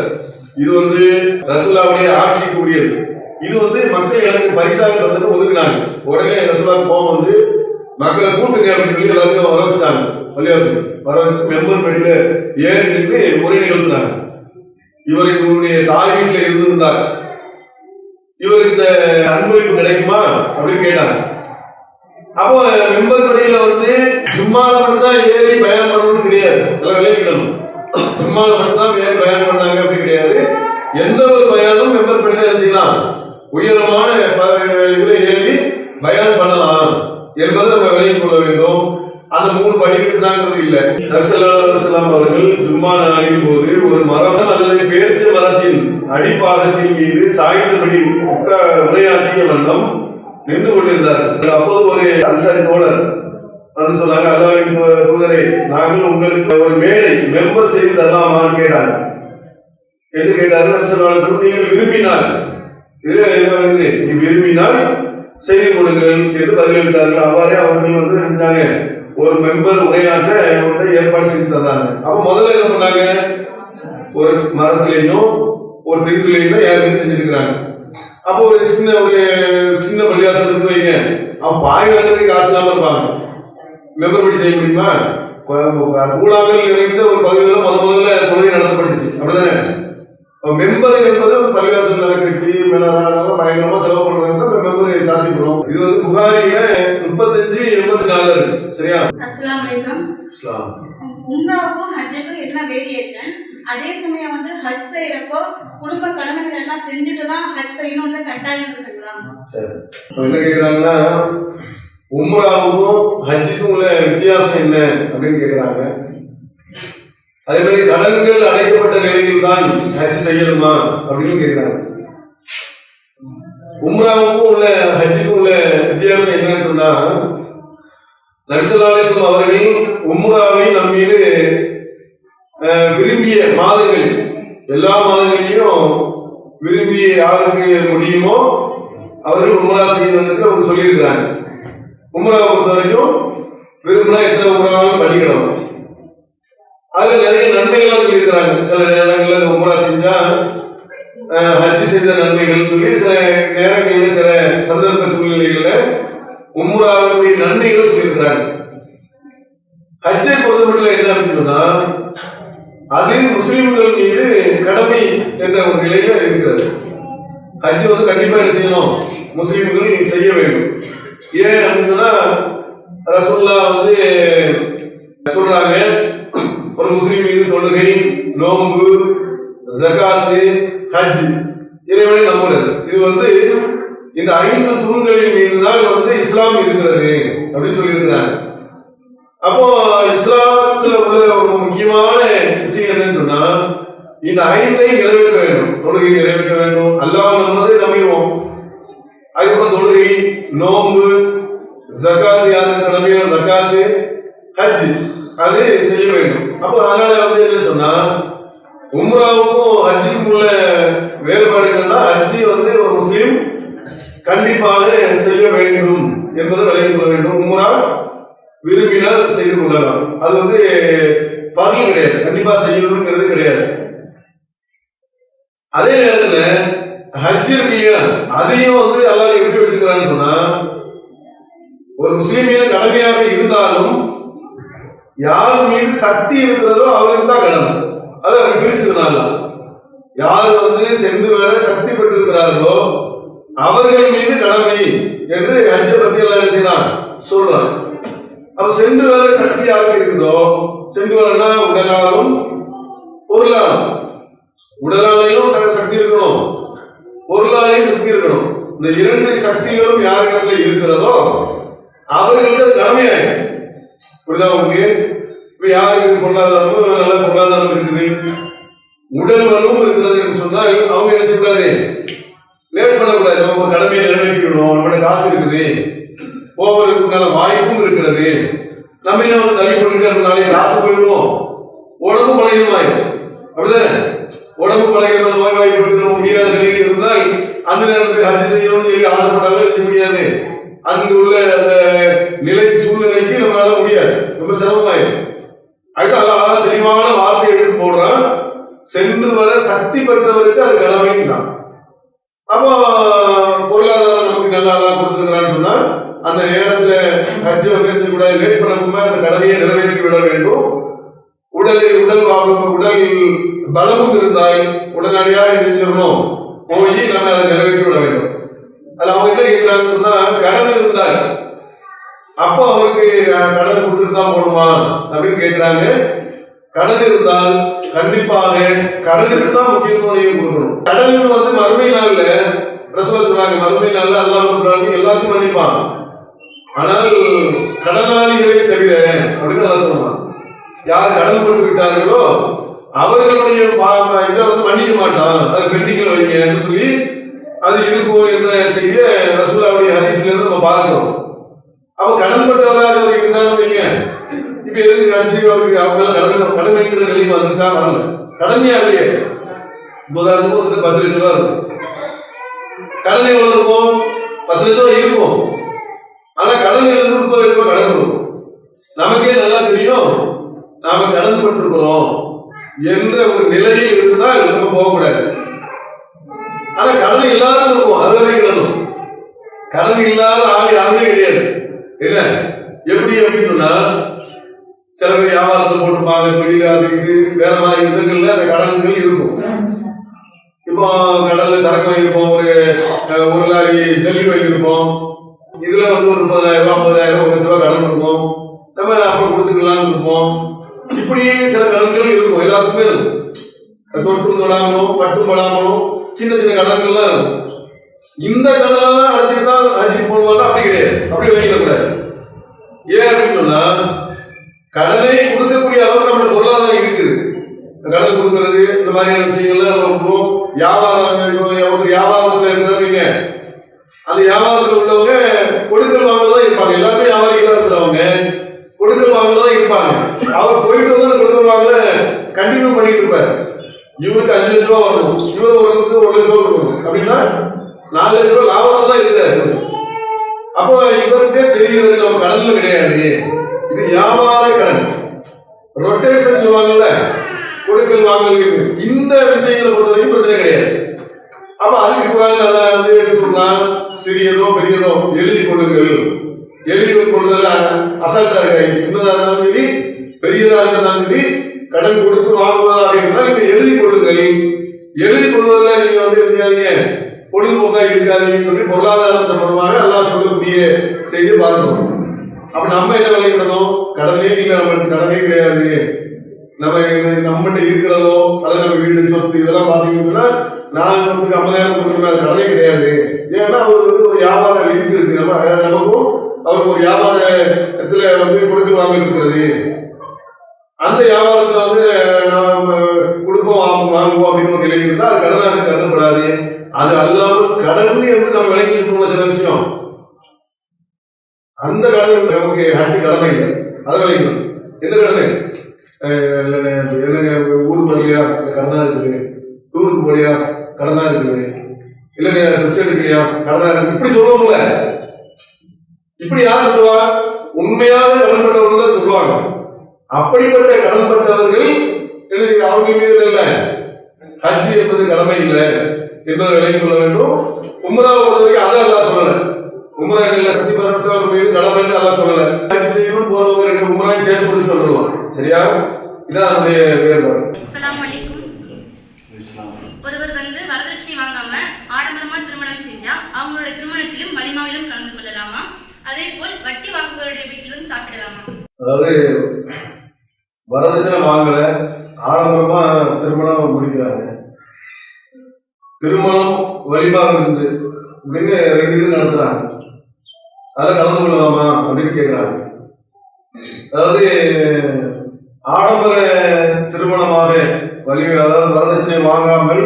இது வந்து ரசூலுல்லாஹ்வுடைய ஆட்சிக்கு உரியது. இது வந்து மக்கள் எனக்கு பரிசாக தந்தது ஒதுக்குனாங்க. உடனே ரசூலுல்லாஹ் கோபம் வந்து மக்களை கூட்டுங்க அப்படின்னு சொல்லி எல்லாருக்கும் வர வச்சுட்டாங்க. பள்ளிவாசல் வர வச்சு மெம்பர் படியில ஏறி நின்று உரை நிகழ்த்தினாங்க. இவர் இவருடைய தாய் வீட்டில் இருந்திருந்தார், இவருக்கு இந்த அன்பளிப்பு கிடைக்குமா அப்படின்னு கேட்டாங்க. அப்போ மெம்பர் படியில வந்து சும்மால மட்டும்தான் ஏறி பயணம் பண்ணணும் கிடையாது, எல்லாம் விளைவிக்கணும். சும்மால மட்டும்தான் ஏறி பயணம் பண்ணாங்க அப்படி கிடையாது. எந்த ஒரு பயானும் மெம்பர் படியில செய்யலாம், உயரமான இதுல ஏறி பயான் பண்ணலாம் என்பதை நம்ம விலகிக் கொள்ள வேண்டும். அந்த 3 படிக்கட்டு தாங்கிறது இல்லை. நபி ஸல்லல்லாஹு அலைஹி வஸல்லம் அவர்கள் ஜும்மா நாளின் போது ஒரு மரம் அல்லது பேரிச்ச மரத்தின் அடிப்பாகத்தின் மீது சாய்ந்தபடி உரையாற்றிய வண்ணம் நின்று கொண்டிருந்தார்கள். அப்போது ஒரு அன்சாரி தோழர் வந்து சொன்னாங்க, அல்லாஹ்வின் தூதரே, நாங்கள் உங்களுக்கு ஒரு மேடை மெம்பர் செய்து தரலாமான்னு கேட்டாங்க. என்று கேட்டார்கள். நீங்கள் விரும்பினால் விரும்பினால் செய்து கொடுங்கள் என்று பதிலளித்தார்கள். அவ்வாறே அவர்கள் வந்து நினைச்சாங்க, ஒரு மெம்பர் உரையாற்ற ஏற்பாடு செய்து தந்தாங்க. அப்ப முதல்ல என்ன பண்ணாங்க, ஒரு மரத்திலையும் ஒரு திருப்பிலையும் ஏற்பாடு செஞ்சிருக்கிறாங்க. அப்போ ஒரு சின்ன பள்ளிவாசல் இருக்கு வைங்க, அவன் பாய்களுக்கு காசு இல்லாம இருப்பாங்க, மெம்பர் படி செய்ய முடியுமா? கூழாங்கல் நிறைந்த ஒரு பகுதியில் முதல்ல தொழுகை நடத்தப்பட்டுச்சு, அப்படிதானே? மெம்பர் என்பது பள்ளிவாசல் கட்டி பயங்கரமா செலவு பண்றது மெம்பர் சாத்திக்கணும். இது வந்து புகாரியில 35-84 இருக்கு. சரியா? அஸ்ஸலாமு அலைக்கும். உம்ராவுக்கும் ஹஜ்ஜுக்கும் என்ன வேரியேஷன்? அதே சமயம் வந்து ஹஜ் செய்யறப்போ குடும்ப கடமைகள் எல்லாம் செஞ்சுட்டு தான் ஹஜ் செய்யணும்னு கட்டாயம் இருக்குங்களா? சரி, என்ன கேக்குறாங்கன்னா உம்ராவுக்கும் ஹஜ்ஜுக்கும் உள்ள வித்தியாசம் என்ன அப்படின்னு கேக்குறாங்க. அதே மாதிரி கடன்கள் அடைக்கப்பட்ட நிலையில் தான் ஹஜ் செய்யணுமா அப்படின்னு கேட்கிறாங்க. உம்ராவுக்கும் உள்ள ஹஜ்ஜுக்கும் உள்ள வித்தியாசம் என்னன்னு சொன்னா, நபி ஸல்லல்லாஹு அலைஹி வஸல்லம் அவர்கள் உம்ராவை நம் மீது விரும்பிய மாதங்கள் எல்லா மாதங்களையும் விரும்பி யாருக்கு முடியுமோ அவர்கள் உம்ரா செய்வதற்கு அவங்க சொல்லியிருக்கிறாங்க. உம்ராவை பொறுத்த வரைக்கும் விரும்பினா எத்தனை உம்ராவும் பண்ணிக்கணும். அதுல நிறைய நன்மைகள்லாம் சொல்லியிருக்கிறாங்க. சில நேரங்களில் இந்த உம்ரா செஞ்சா ஹஜ் செய்த நன்மைகள் சொல்லி சில நேரங்களில் சில சந்தர்ப்ப சூழ்நிலைகளில் உம்ராவுடைய நன்மைகள் சொல்லியிருக்கிறாங்க. ஹஜ்ஜை பொறுத்தவரையில் என்ன அப்படின்னா அது முஸ்லிம்கள் மீது கடமை என்ற ஒரு நிலையில இருக்கிறது. ஹஜ் வந்து கண்டிப்பா என்ன செய்யணும், முஸ்லிம்கள் செய்ய வேண்டும். ஏன் அப்படின்னா ரசூலுல்லாஹ் வந்து சொல்றாங்க, ஒரு முஸ்லிம் மீது தொழுகை, நோன்பு, ஜகாத்து, ஹஜ் இறைவனை நம்புறது. இது வந்து இந்த 5 தூண்களின் மீது தான் வந்து இஸ்லாம் இருக்கிறது அப்படின்னு சொல்லியிருக்கிறாங்க. அப்போ இஸ்லாத்துல உள்ள ஒரு முக்கியமான விஷயம் என்னன்னு சொன்னா இந்த 5ஐ நிறைவேற்ற வேண்டும். தொழுகை நிறைவேற்ற வேண்டும், அல்லாஹ் நம்மளே நம்பிடுவோம். அதுக்கப்புறம் தொழுகை, நோன்பு, ஜகாத் யாருக்கு கடமையோ ஜகாத்து, ஹஜ் அது செய்ய வேண்டும். அப்போ அதனால வந்து என்னன்னு சொன்னா உம்ராவுக்கும் ஹஜ்ஜுக்கும் உள்ள வேறுபாடு என்னன்னா ஹஜ்ஜி வந்து ஒரு முஸ்லீம் கண்டிப்பாக செய்ய வேண்டும் என்பதை விளங்கிக் கொள்ள வேண்டும். உம்ரா விரும்பினால் செய்து கொள்ளலாம். அது வந்து பரல் கிடையாது, கண்டிப்பா செய்யணுங்கிறது கிடையாது. அதே நேரத்துல ஹஜ் இருக்கு இல்லையா, அதையும் வந்து அல்லாஹ் எப்படி எடுத்துக்கிறான்னு சொன்னா ஒரு முஸ்லீம் மீது கடமையாக இருந்தாலும் யார் மீது சக்தி இருக்கிறதோ அவருக்கு தான் கடமை. அது அவர் பிரிச்சுனால யார் வந்து சென்று வர சக்தி பெற்றிருக்கிறார்களோ அவர்கள் மீது கடமை என்று ஹஜ்ஜை பத்தி எல்லாம் செய்யலாம் சொல்றாங்க. அப்ப சென்று வர சக்தி யாருக்கு இருக்குதோ, சென்று வரனா உடலாலும் பொருளாலும், உடலாலையும் சக்தி இருக்கணும், பொருளாலையும் சக்தி இருக்கணும். இந்த 2 சக்திகளும் யாருக்கு இருக்கிறதோ அவர்களுக்கு கடமையாயிடும். புரியுதா உங்களுக்கு? இப்ப யாருக்கு பொருளாதாரமும் நல்ல பொருளாதாரம் இருக்குது, உடல் வலுவும் இருக்கிறது என்று சொன்னால் அவங்க என்ன செய்யக்கூடாது, லேட் பண்ணக்கூடாது. நம்ம கடமையை நிறைவேற்றிக்கணும், நம்மளோட காசு இருக்குது, போவதற்குண்டான வாய்ப்பும் இருக்கிறது, நம்ம ஏன் தள்ளி போட்டு நாளைக்கு காசு போயிடுவோம், உடம்பு பழகிடுமாயிடும். அப்படிதானே? உடம்பு பழகிற நோய் வாய்ப்பு நம்ம முடியாத நிலையில் இருந்தால் அந்த நேரத்தில் ஹஜ் செய்யணும்னு சொல்லி ஆசைப்பட்டாலும் செய்ய முடியாது. அங்கு உள்ள அந்த நிலைக்கு சூழ்நிலைக்கு நம்மளால முடியாது, ரொம்ப சிரமமாயிடும். அதுக்காக தெளிவான வார்த்தை எடுத்து போடுறான், சென்று வர சக்தி பெற்றவருக்கு அது கடமைன்னு தான். அப்போ பொருளாதாரம் நமக்கு நல்லா கொடுத்துருக்கிறான்னு சொன்னா அந்த நேரத்துல ஹஜ் வந்து கூட லேட் பண்ணக்கூடாது, அந்த கடமையை நிறைவேற்றி விட வேண்டும். உடல் பலமும் இருந்தால் உடனடியாக செஞ்சிடணும், போய் நம்ம அதை நிறைவேற்றி விட வேண்டும். அது அவங்க என்ன கேட்கிறாங்கன்னு சொன்னா கடன் இருந்தால் அப்போ அவருக்கு கடன் கொடுத்துட்டு தான் போடுமா அப்படின்னு கேட்கிறாங்க. கடன் இருந்தால் கண்டிப்பாக கடனுக்கு தான் முக்கியத்துவம் நீங்க கொடுக்கணும். கடன் வந்து மறுமை நாள்ல ரசூலுல்லாஹ் சொல்றாங்க, மறுமை நாள்ல அல்லாஹ் சொல்றாங்க எல்லாத்தையும் மன்னிப்பான், ஆனால் கடனாளிகளை தவிர அப்படின்னு அல்லாஹ் சொல்றான். யார் கடன் கொடுத்து விட்டார்களோ அவர்களுடைய இதை வந்து மன்னிக்க மாட்டான், அதை பெண்டிங்ல வைங்கன்னு சொல்லி அது இருக்கும் என்ற செய்தியை ரசூலுல்லாஹ்வுடைய ஹதீஸ்ல இருந்து நம்ம பார்க்கிறோம். அப்ப கடன் பட்டவராக அவர் இருந்தாலும் வைங்க, இப்ப எதுக்கு அவருக்கு அவங்க கடன் வைக்கிற நிலைக்கு வந்துச்சா வரல, கடமையா இல்லையே. உதாரணத்துக்கு ஒரு 10 லட்சம் ரூபா இருக்கும், கடன் எவ்வளவு இருக்கும், 10 லட்சம் ரூபாய் இருக்கும், ஆனா கடன் 30 லட்சம் ரூபாய் கடன் இருக்கும். நமக்கே நல்லா தெரியும் நாம கடன் பட்டிருக்கிறோம் என்ற ஒரு நிலையில் இருந்தால் நம்ம போகக்கூடாது. ஆனா கடன் இல்லாத இருக்கும், அதுவரை கிடணும். கடன் இல்லாத ஆள் யாருமே கிடையாது. என்ன எப்படி அப்படின்னு சொன்னா சில பேர் வியாபாரத்தில் போட்டிருப்பாங்க, தொழில் அது இது வேற மாதிரி விதங்கள்ல அந்த கடன்கள் இருக்கும். இப்போ கடல்ல சரக்கு வாங்கியிருப்போம், ஒரு லாரி ஜல்லி வாங்கியிருப்போம், இதுல வந்து ஒரு 30,000 50,000 1 லட்ச ரூபாய் கடன் இருக்கும், நம்ம அப்புறம் கொடுத்துக்கலாம்னு இருப்போம். இப்படி சில கடன்கள் இருக்கும், எல்லாருக்குமே இருக்கும். தொட்டும் தொடாமலும் பட்டும் படாமலும் சின்ன சின்ன கடன்கள்லாம் இருக்கும். இந்த கடனெல்லாம் அழைச்சிட்டு தான் அழைச்சிட்டு போடுவாங்க, அப்படி கிடையாது, அப்படி வைக்கக்கூடாது. ஏன் அப்படின்னு சொன்னா கடனை கொடுக்கக்கூடிய அளவுக்கு நம்ம பொருளாதாரம் இருக்குது. கடன் கொடுக்கறது இந்த மாதிரியான விஷயங்கள்லாம் வியாபாரத்துல இருக்கிறவங்க, அந்த வியாபாரத்தில் உள்ளவங்க கொடுக்கல் வாங்கலாம் இருப்பாங்க. எல்லாருமே வியாபாரிகளா இருக்கிறவங்க கொடுக்கல் வாங்கலாம் இருப்பாங்க. அவர் போயிட்டு வந்து அந்த கொடுக்கல் வாங்கல கண்டினியூ பண்ணிட்டு இருப்பாரு. இவனுக்கு 5 லட்ச ரூபா வரணும், இவர் ஒருவருக்கு 1 லட்ச ரூபா கொடுக்கணும் அப்படின்னா 4 லட்ச ரூபா லாபம் தான் இருக்குது. அப்போ இவருக்கே தெரிகிறது நம்ம கடன்ல கிடையாது, இது வியாபார கடன். ரொட்டேஷன் சொல்லுவாங்கல்ல, கொடுக்கல் வாங்கல், இந்த விஷயங்களை பொறுத்த வரைக்கும் பிரச்சனை கிடையாது. அப்ப அதுக்கு வந்து என்ன சொல்றான், சிறியதோ பெரியதோ எழுதி கொள்ளுங்கள். எழுதி கொள்ளுதல அசல்ட்டா இருக்காது, சின்னதா இருந்தாலும் சரி பெரியதா இருந்தாலும் சரி கடன் கொடுத்து வாங்குவதாக இருந்தால் நீங்க எழுதி கொள்ளுங்கள். எழுதி கொள்வதில் நீங்க வந்து செய்யாதீங்க, பொழுதுபோக்கா இருக்காதுன்னு சொல்லி பொருளாதாரம் சம்பந்தமாக எல்லாம் சொல்லக்கூடிய செய்தி பார்க்கணும். அப்ப நம்ம என்ன விளைவிக்கணும், கடனே இல்லை, நம்மளுக்கு கடனே கிடையாது, நம்மகிட்ட இருக்கிறதோ அதாவது நம்ம வீடு சொத்து இதெல்லாம் பார்த்தீங்கன்னா 4 லட்சத்துக்கு 50,000 கொடுக்கணும், கடனே கிடையாது. ஏன்னா அவருக்கு வந்து ஒரு வியாபார லிங்க் இருக்கு, நமக்கும் அவருக்கு ஒரு வியாபாரத்துல வந்து கொடுக்க வாங்க இருக்கிறது. அந்த வியாபாரத்துல வந்து நாம கொடுப்போம் வாங்குவோம் அப்படின்னு ஒரு நிலை இருந்தால் அது கடனாக கருதப்படாது. அது அல்லாமல் கடன் என்று நம்ம விளக்கி இருக்கணும். சில விஷயம் அந்த கடன் நமக்கு ஆட்சி கடமை இல்லை, அதை விளைக்கணும். எந்த கடனு, ஊருக்கு போறியா கடனா இருக்குது, டூருக்கு போறியா கடனா இருக்குது, இல்லைங்க ட்ரெஸ் எடுக்கலையா கடனா இருக்கு, இப்படி சொல்லுவோம்ல. இப்படி யார் சொல்லுவா, உண்மையாக கடன்பட்டவர்கள் தான் சொல்லுவாங்க. அப்படிப்பட்ட கடன்பட்டவர்கள் அவர்கள் மீது இல்ல ஹஜ் என்பது கடமை இல்லை என்பதை விளங்கிக் கொள்ள வேண்டும். உம்ராவை பொறுத்தவரைக்கும் அதை எல்லாம் சொல்லல, உம்ரா சக்தி பெறப்பட்டவர் மீது கடமை எல்லாம் சொல்லல. ஹஜ் செய்யணும் போறவங்க 2 உம்ராவை சேர்த்து கொடுத்து சொல்லுவோம். சரியா, இதான் நம்முடைய வேறுபாடு. அஸ்ஸலாமு அலைக்கும். ஒருவர் வந்து வரதட்சணை வாங்காம ஆடம்பரமா திருமணம் செஞ்சா அவங்களுடைய திருமணத்திலும் வலிமாவிலும் கலந்து கொள்ளலாமா? அதே போல் வட்டி வாங்குபவருடைய வீட்டிலும் சாப்பிடலாமா? அதாவது வரதட்சணை வாங்கல, ஆடம்பரமா திருமணம் முடிக்கிறாங்க, திருமணம் வழிபாடு இருந்து அப்படின்னு 2 இது நடத்துறாங்க, அதில் கலந்து கொள்ளலாமா அப்படின்னு கேட்கிறாங்க. அதாவது ஆடம்பர திருமணமாக அதாவது வரதட்சணை வாங்காமல்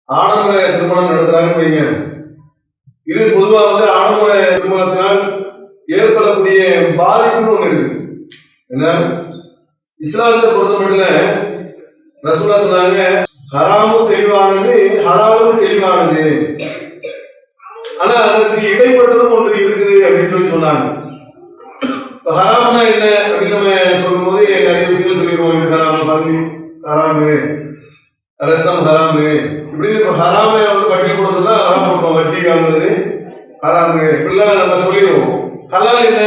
ஆடம்பர திருமணம் நடத்துறாங்கன்னு வைங்க. இது பொதுவாக வந்து ஆடம்பர திருமணத்தினால் ஏற்படக்கூடிய பாதிப்புன்னு ஒண்ணு இருக்கு. என்ன, இஸ்லாத்தை பொறுத்த மட்டும் ரசூலா சொன்னாங்க, ஹராமும் தெளிவானது ஹலாலும் தெளிவானது, ஆனா அதற்கு இடைப்பட்டதும் ஒன்று இருக்குது அப்படின்னு சொல்லி சொன்னாங்க. ஹராம்னா என்ன அப்படின்னு நம்ம சொல்லும் போது நிறைய விஷயங்கள் சொல்லிடுவோம். ஹராம் பள்ளி ஹராமு, ரத்தம் ஹராமு, இப்படின்னு ஹராமை வந்து பட்டியல் போடுறதுதான் ஹராம் போட்டோம், வட்டி வாங்குறது ஹராமு இப்படிலாம் நம்ம சொல்லிடுவோம். ஹலால் என்ன,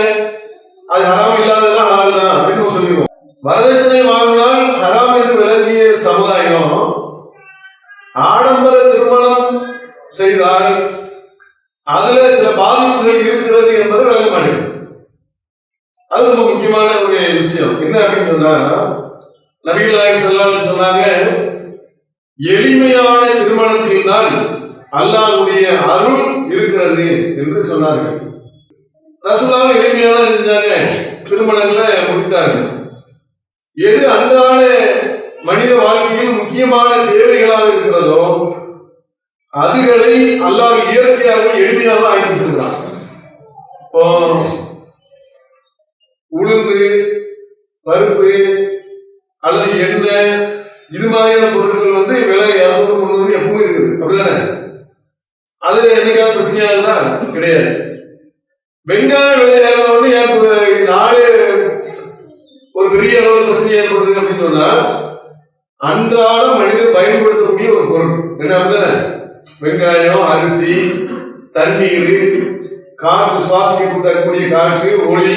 அது ஹராம் இல்லாததான் ஹலால் தான் அப்படின்னு சொல்லிடுவோம். வரதட்சணை வாங்கினால் ஹராம் என்று விளங்கிய சமுதாயம் ஆடம்பர திருமணம் செய்தால் அதுல சில பாதிப்புகள் இருக்கிறது என்பதை விளங்க மாட்டேங்குது. அது ரொம்ப முக்கியமான ஒரு விஷயம். என்ன அப்படின்னு சொன்னா, நபிகள் நாயகம் ஸல்லல்லாஹு அலைஹி வஸல்லம் சொன்னாங்க, எளிமையான திருமணத்தில் தான் அல்லாஹ்வுடைய அருள் இருக்கிறது என்று சொன்னார்கள். ரசூலுல்லாஹ் எளிமையான செஞ்சாங்க, திருமணங்களை முடித்தார்கள். எது அன்றாட மனித வாழ்க்கையில் முக்கியமான தேவைகளாக இருக்கிறதோ அதுகளை அல்லாஹ் இயற்கையாக எளிமையாக ஆக்கி வச்சிருக்கிறான். இப்போ உளுந்து, பருப்பு அல்லது எண்ணெய் இது மாதிரியான பொருட்கள் வந்து விலை 200-300 எப்பவும் இருக்குது, அப்படிதானே? அது என்னைக்காவது பிரச்சனையா இருந்தா கிடையாது. வெங்காய விலை வந்து நாடு ஒரு பெரிய அளவில் பிரச்சனை ஏற்படுது அப்படின்னு சொன்னா அன்றாட மனிதர் பயன்படுத்தக்கூடிய ஒரு பொருள் என்ன, அப்படிதானே? வெங்காயம், அரிசி, தண்ணீர், காற்று, சுவாசிக்க தரக்கூடிய காற்று, ஒளி,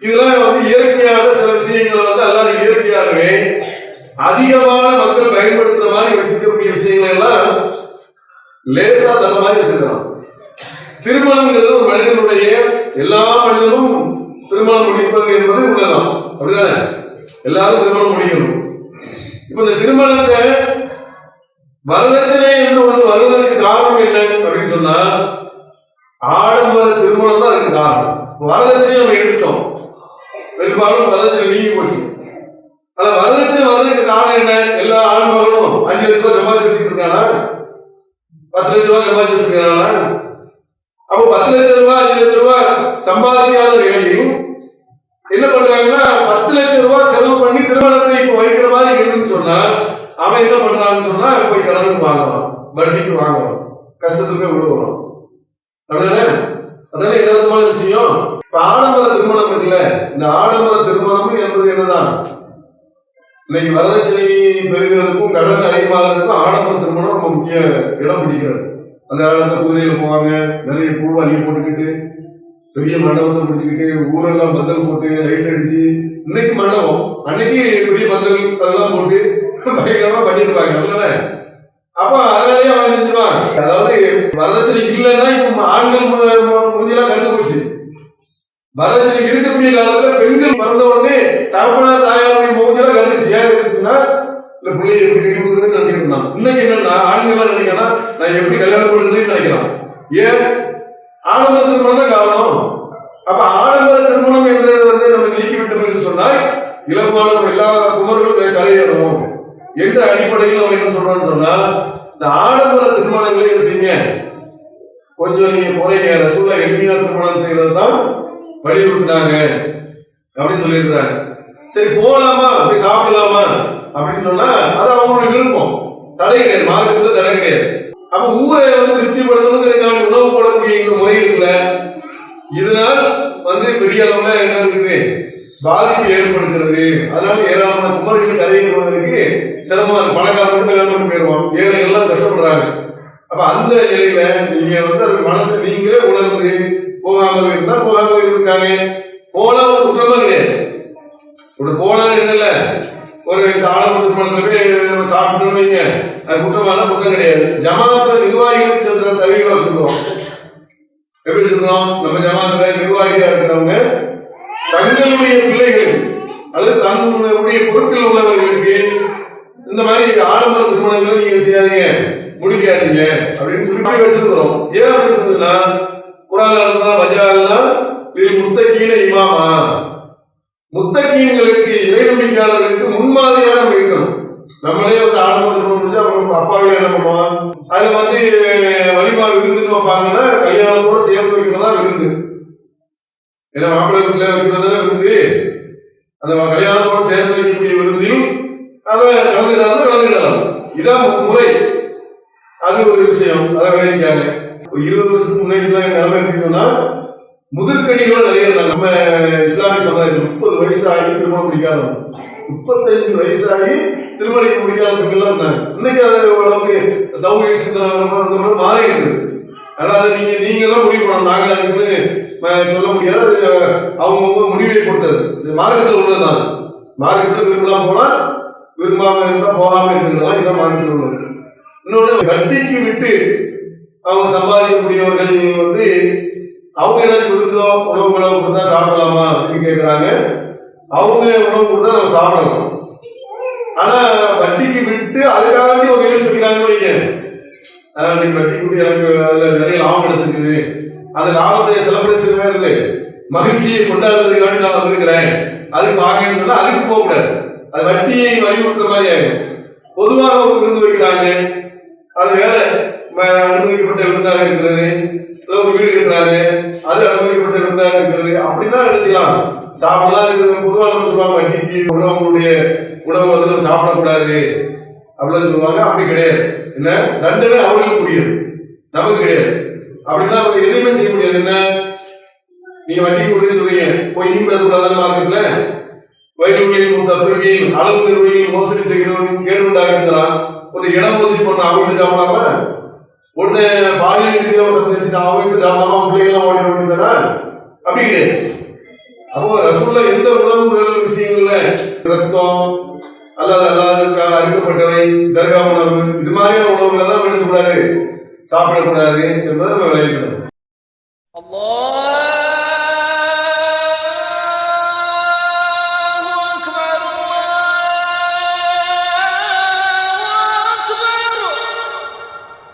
இதெல்லாம் வந்து இயற்கையாக சில விஷயங்கள் வந்து அல்லாத இயற்கையாகவே அதிகமான மக்கள் பயன்படுத்துற மாதிரி வச்சிருக்கக்கூடிய விஷயங்கள் எல்லாம் லேசா தர மாதிரி வச்சிருக்கலாம். திருமணம்ங்கிறது ஒரு மனிதனுடைய எல்லா மனிதனும் திருமணம் முடிப்பது என்பது உள்ளதான், அப்படிதானே? எல்லாரும் திருமணம் முடிக்கணும். இப்ப இந்த திருமணத்தை வரதட்சணை என்று ஒன்று வருவதற்கு காரணம் என்ன அப்படின்னு சொன்னா ஆடம்பர திருமணம் தான் அதுக்கு காரணம். வரதட்சணையை நம்ம எடுத்துட்டோம், பெரும்பாலும் வரதட்சணை நீங்கி போச்சு. ஆனா வரதட்சணை வர்றதுக்கு காரணம் என்ன? எல்லா ஆண்மகளும் 5 லட்ச ரூபாய் சம்பாதிச்சுட்டு இருக்கானா, 10 லட்ச ரூபாய் சம்பாதிச்சுட்டு இருக்கானா? அப்போ 10 லட்ச ரூபாய் 5 லட்ச ரூபாய் சம்பாதிக்காத நிலையில் என்ன பண்றாங்கன்னா 10 லட்ச ரூபாய் செலவு பண்ணி திருமணத்தை இப்போ வைக்கிற மாதிரி இருக்குன்னு சொன்னா அவன் அவன் என்ன பண்றான்னு சொன்னா போய் கடனுக்கு வாங்கலாம், வட்டிக்கு வாங்கலாம், கஷ்டத்துக்கு விழுவலாம். அப்படிதானே? அதானே யதார்த்தமான விஷயம். இப்ப ஆடம்பர திருமணம் இருக்குல்ல, இந்த ஆடம்பர திருமணம் என்பது என்னதான், இன்னைக்கு வரதட்சணை பெறுகிறதுக்கும் கடன் அதிகமாகிறதுக்கும் ஆடம்பர திருமணம் ரொம்ப முக்கிய இடம் பிடிக்கிறது. அந்த காலத்துல குதிரையில போவாங்க, நிறைய பூ அள்ளி போட்டுக்கிட்டு, பெரிய மண்டபத்தை பிடிச்சிக்கிட்டு, ஊரெல்லாம் பந்தல் போட்டு லைட் அடிச்சு, இன்னைக்கு மண்டபம், அன்னைக்கு பெரிய பந்தல் அதெல்லாம் போட்டு பயங்கரமா பண்ணியிருப்பாங்க. அப்படிதானே? அப்ப அதனாலயே அவன் செஞ்சுருவான். அதாவது வரதட்சணைக்கு இல்லைன்னா இப்ப ஆண்கள் மூஞ்செல்லாம் கருத்து போச்சு. வரதட்சணைக்கு இருக்கக்கூடிய காலத்துல பெண்கள் பிறந்த உடனே தகப்பனார் தாயாருடைய மூஞ்செல்லாம் கருத்துச்சு. ஏன் கருத்துச்சுன்னா இந்த பிள்ளையை எப்படி கட்டி கொடுக்குறதுன்னு நினைச்சிட்டு இருந்தான். இன்னைக்கு என்னன்னா ஆண்கள் நினைக்கிறா நான் எப்படி கல்யாணம் பண்ணுறதுன்னு நினைக்கிறான். ஏன்? ஆடம்பர திருமணம் தான் காரணம். அப்ப ஆடம்பர திருமணம் என்று நம்ம நீக்கிவிட்டோம் என்று சொன்னால் இலகுவான எல்லா குமர்களும் கரையேறும் என்ற அடிப்படையில் நம்ம என்ன சொல்றோம்னு சொன்னா, இந்த ஆடம்பர திருமணங்களை என்ன செய்யுங்க, கொஞ்சம் நீங்க போறீங்க, ரசூலுல்லாஹ் எளிமையான திருமணம் செய்யறது தான் வலியுறுத்தினாங்க அப்படின்னு சொல்லியிருக்கிறாங்க. சரி போலாமா, அப்படி சாப்பிடலாமா அப்படின்னு சொன்னா அது அவங்களுடைய விருப்பம், தடை கிடையாது, மார்க்கத்துல தடை கிடையாது. அப்ப ஊரை திருப்திப்படுத்தணும் உணவு போடக்கூடிய இந்த முறை இருக்குல்ல, இதனால் பெரிய அளவுல என்ன இருக்குது, பாதிப்பு ஏற்படுகிறது. அதனால ஏராளமான குமரிகள் கரையேறுவதற்கு சிரமமா இருக்கு. பணக்காரங்க கல்யாணம் போயிருவோம், ஏழைகள்லாம் கஷ்டப்படுறாங்க. அப்ப அந்த நிலையில நீங்க அது மனசு நீங்களே உணர்ந்து போகாமல் இருந்தா போகாமல் இருக்காங்க. போனா ஒரு குற்றமா கிடையாது. ஒரு போனா என்ன ஒரு ஆடம்பர திருமணத்துல சாப்பிட்டு வைங்க, அது குற்றமான குற்றம் கிடையாது. ஜமாத்துல நிர்வாகிகள் செலுத்துற தகுதிகளை சொல்றோம். எப்படி சொல்றோம்? நம்ம ஜமாத்துல நிர்வாகியா இருக்கிறவங்க தங்களுடைய பிள்ளைகள் அல்லது தன்னுடைய பொறுப்பில் உள்ளவர்களுக்கு இந்த மாதிரி ஆடம்பர திருமணங்களை நீங்க செய்யாதீங்க, முடிக்காதீங்க அப்படின்னு சொல்லி வச்சிருக்கிறோம். ஏன் அப்படின்னு சொன்னா, குரான்ல வஜாலனா முத்தகீன இமாமா, முத்தகீன்களுக்கு இறை நம்பிக்கையாளர்களுக்கு முன்மாதிரியாக நம்ம இருக்கணும். நம்மளே ஆடம்பர திருமணம் முடிச்சா அப்புறம் அப்பாவே என்ன பண்ணுவோம், அதுல வழிபா விருந்துன்னு வைப்பாங்கன்னா கல்யாணத்தோட சேர்த்து வைக்கிறதா விருந்து. ஏன்னா மாப்பிள்ளை வீட்டுல வைக்கிறதான விருந்து, அந்த கல்யாணத்தோட சேர்ந்து வைக்கக்கூடிய விருந்தில் அதை கலந்துக்கலாம். இதான் முறை. அது ஒரு விஷயம். அதை விளைவிக்காங்க. 20 வருஷத்துக்கு முன்னாடி தான் நிலைமை இருக்கணும்னா முதிர்கடிகள் நிறைய இருந்தாங்க. நம்ம இஸ்லாமிய சமுதாயத்தில் 30 வயசாகி திருமணம் முடிக்காதவங்க, 35 வயசாகி திருமணம் முடிக்காதவர்கள் இருந்தாங்க. இன்னைக்கு அது ஓரளவுக்கு தௌஹீத் மாறி இருக்குது. அதாவது நீங்க தான் முடிவு பண்ணணும், நாங்க அதுக்குன்னு சொல்ல முடியாது. அவங்க முடிவை கொடுத்தது மார்க்கத்தில் உள்ளதுனால. மார்க்கத்தில் விரும்பலாம் போனா, விரும்பாம இருந்தா போகாம இருக்கிறதுனால இதான் மார்க்கத்தில் உள்ளது. இன்னொன்று, வட்டிக்கு விட்டு அவங்க சம்பாதிக்கக்கூடியவர்கள் அவங்க ஏதாச்சும் கொடுத்தோ உணவு கொடுத்தா சாப்பிடலாமா அப்படின்னு கேட்கிறாங்க. அவங்க உணவு கொடுத்தா நம்ம சாப்பிடலாம். ஆனா வட்டிக்கு விட்டு அதுக்காக ஒரு நிகழ்ச்சி சொல்லிக்கிறாங்கன்னு வைங்க, நீங்க வட்டி கொடுத்து எனக்கு அதுல நிறைய லாபம் கிடைச்சிருக்குது, அந்த லாபத்தை செலப்ரேட் செய்யறது மகிழ்ச்சியை கொண்டாடுறதுக்காக நான் வந்திருக்கிறேன், அதுக்கு வாங்கன்னு சொன்னா அதுக்கு போகக்கூடாது. அது வட்டியை வலியுறுத்துற மாதிரி ஆகும். பொதுவாக ஒரு விருந்து வைக்கிறாங்க, அது வேற அனுமதிக்கப்பட்ட விருந்தாக இருக்கிறது, ஒரு வீடு கட்டுறாங்க, அது அனுமதிக்கப்பட்ட விருந்தாக இருக்கிறது, அப்படின்னா என்ன செய்யலாம், சாப்பிடலாம் இருக்கிறது. பொதுவாக சொல்லுவாங்க வட்டிக்கு உணவுடைய உணவு சாப்பிடக்கூடாது அப்படின்னு சொல்லுவாங்க. அப்படி கிடையாது. என்ன தண்டனை அவர்களுக்கு புரியுது, நமக்கு கிடையாது. அப்படின்னா எதுவுமே செய்ய முடியாது. என்ன நீங்க வட்டி கொடுத்து சொல்றீங்க, போய் இனிமே பேசக்கூடாது. மார்க்கெட்ல வயிறுகளில் தப்பில் அளவு நிறுவனில் மோசடி செய்கிறவன் கேட்டுவிட்டாக இருக்கிறான். ஒரு இடம் மோசடி பண்ண அவங்களுக்கு சாப்பிடாம, ஒண்ணு பாலியல் ரீதியாக பேசிட்டு அவங்களுக்கு சாப்பிடாம பிள்ளைகள்லாம் ஓடி வேண்டியதானா? அப்படி கிடையாது. அப்போ ரசூலுல்லாஹ் எந்த உணவு விஷயங்கள்ல ரத்தம் அல்லாத அறிக்கப்பட்டவை, தர்கா உணவு, இது மாதிரியான உணவுகளை தான் பண்ணக்கூடாது, சாப்பிடக்கூடாது என்பதை நம்ம விளைவிக்கணும்.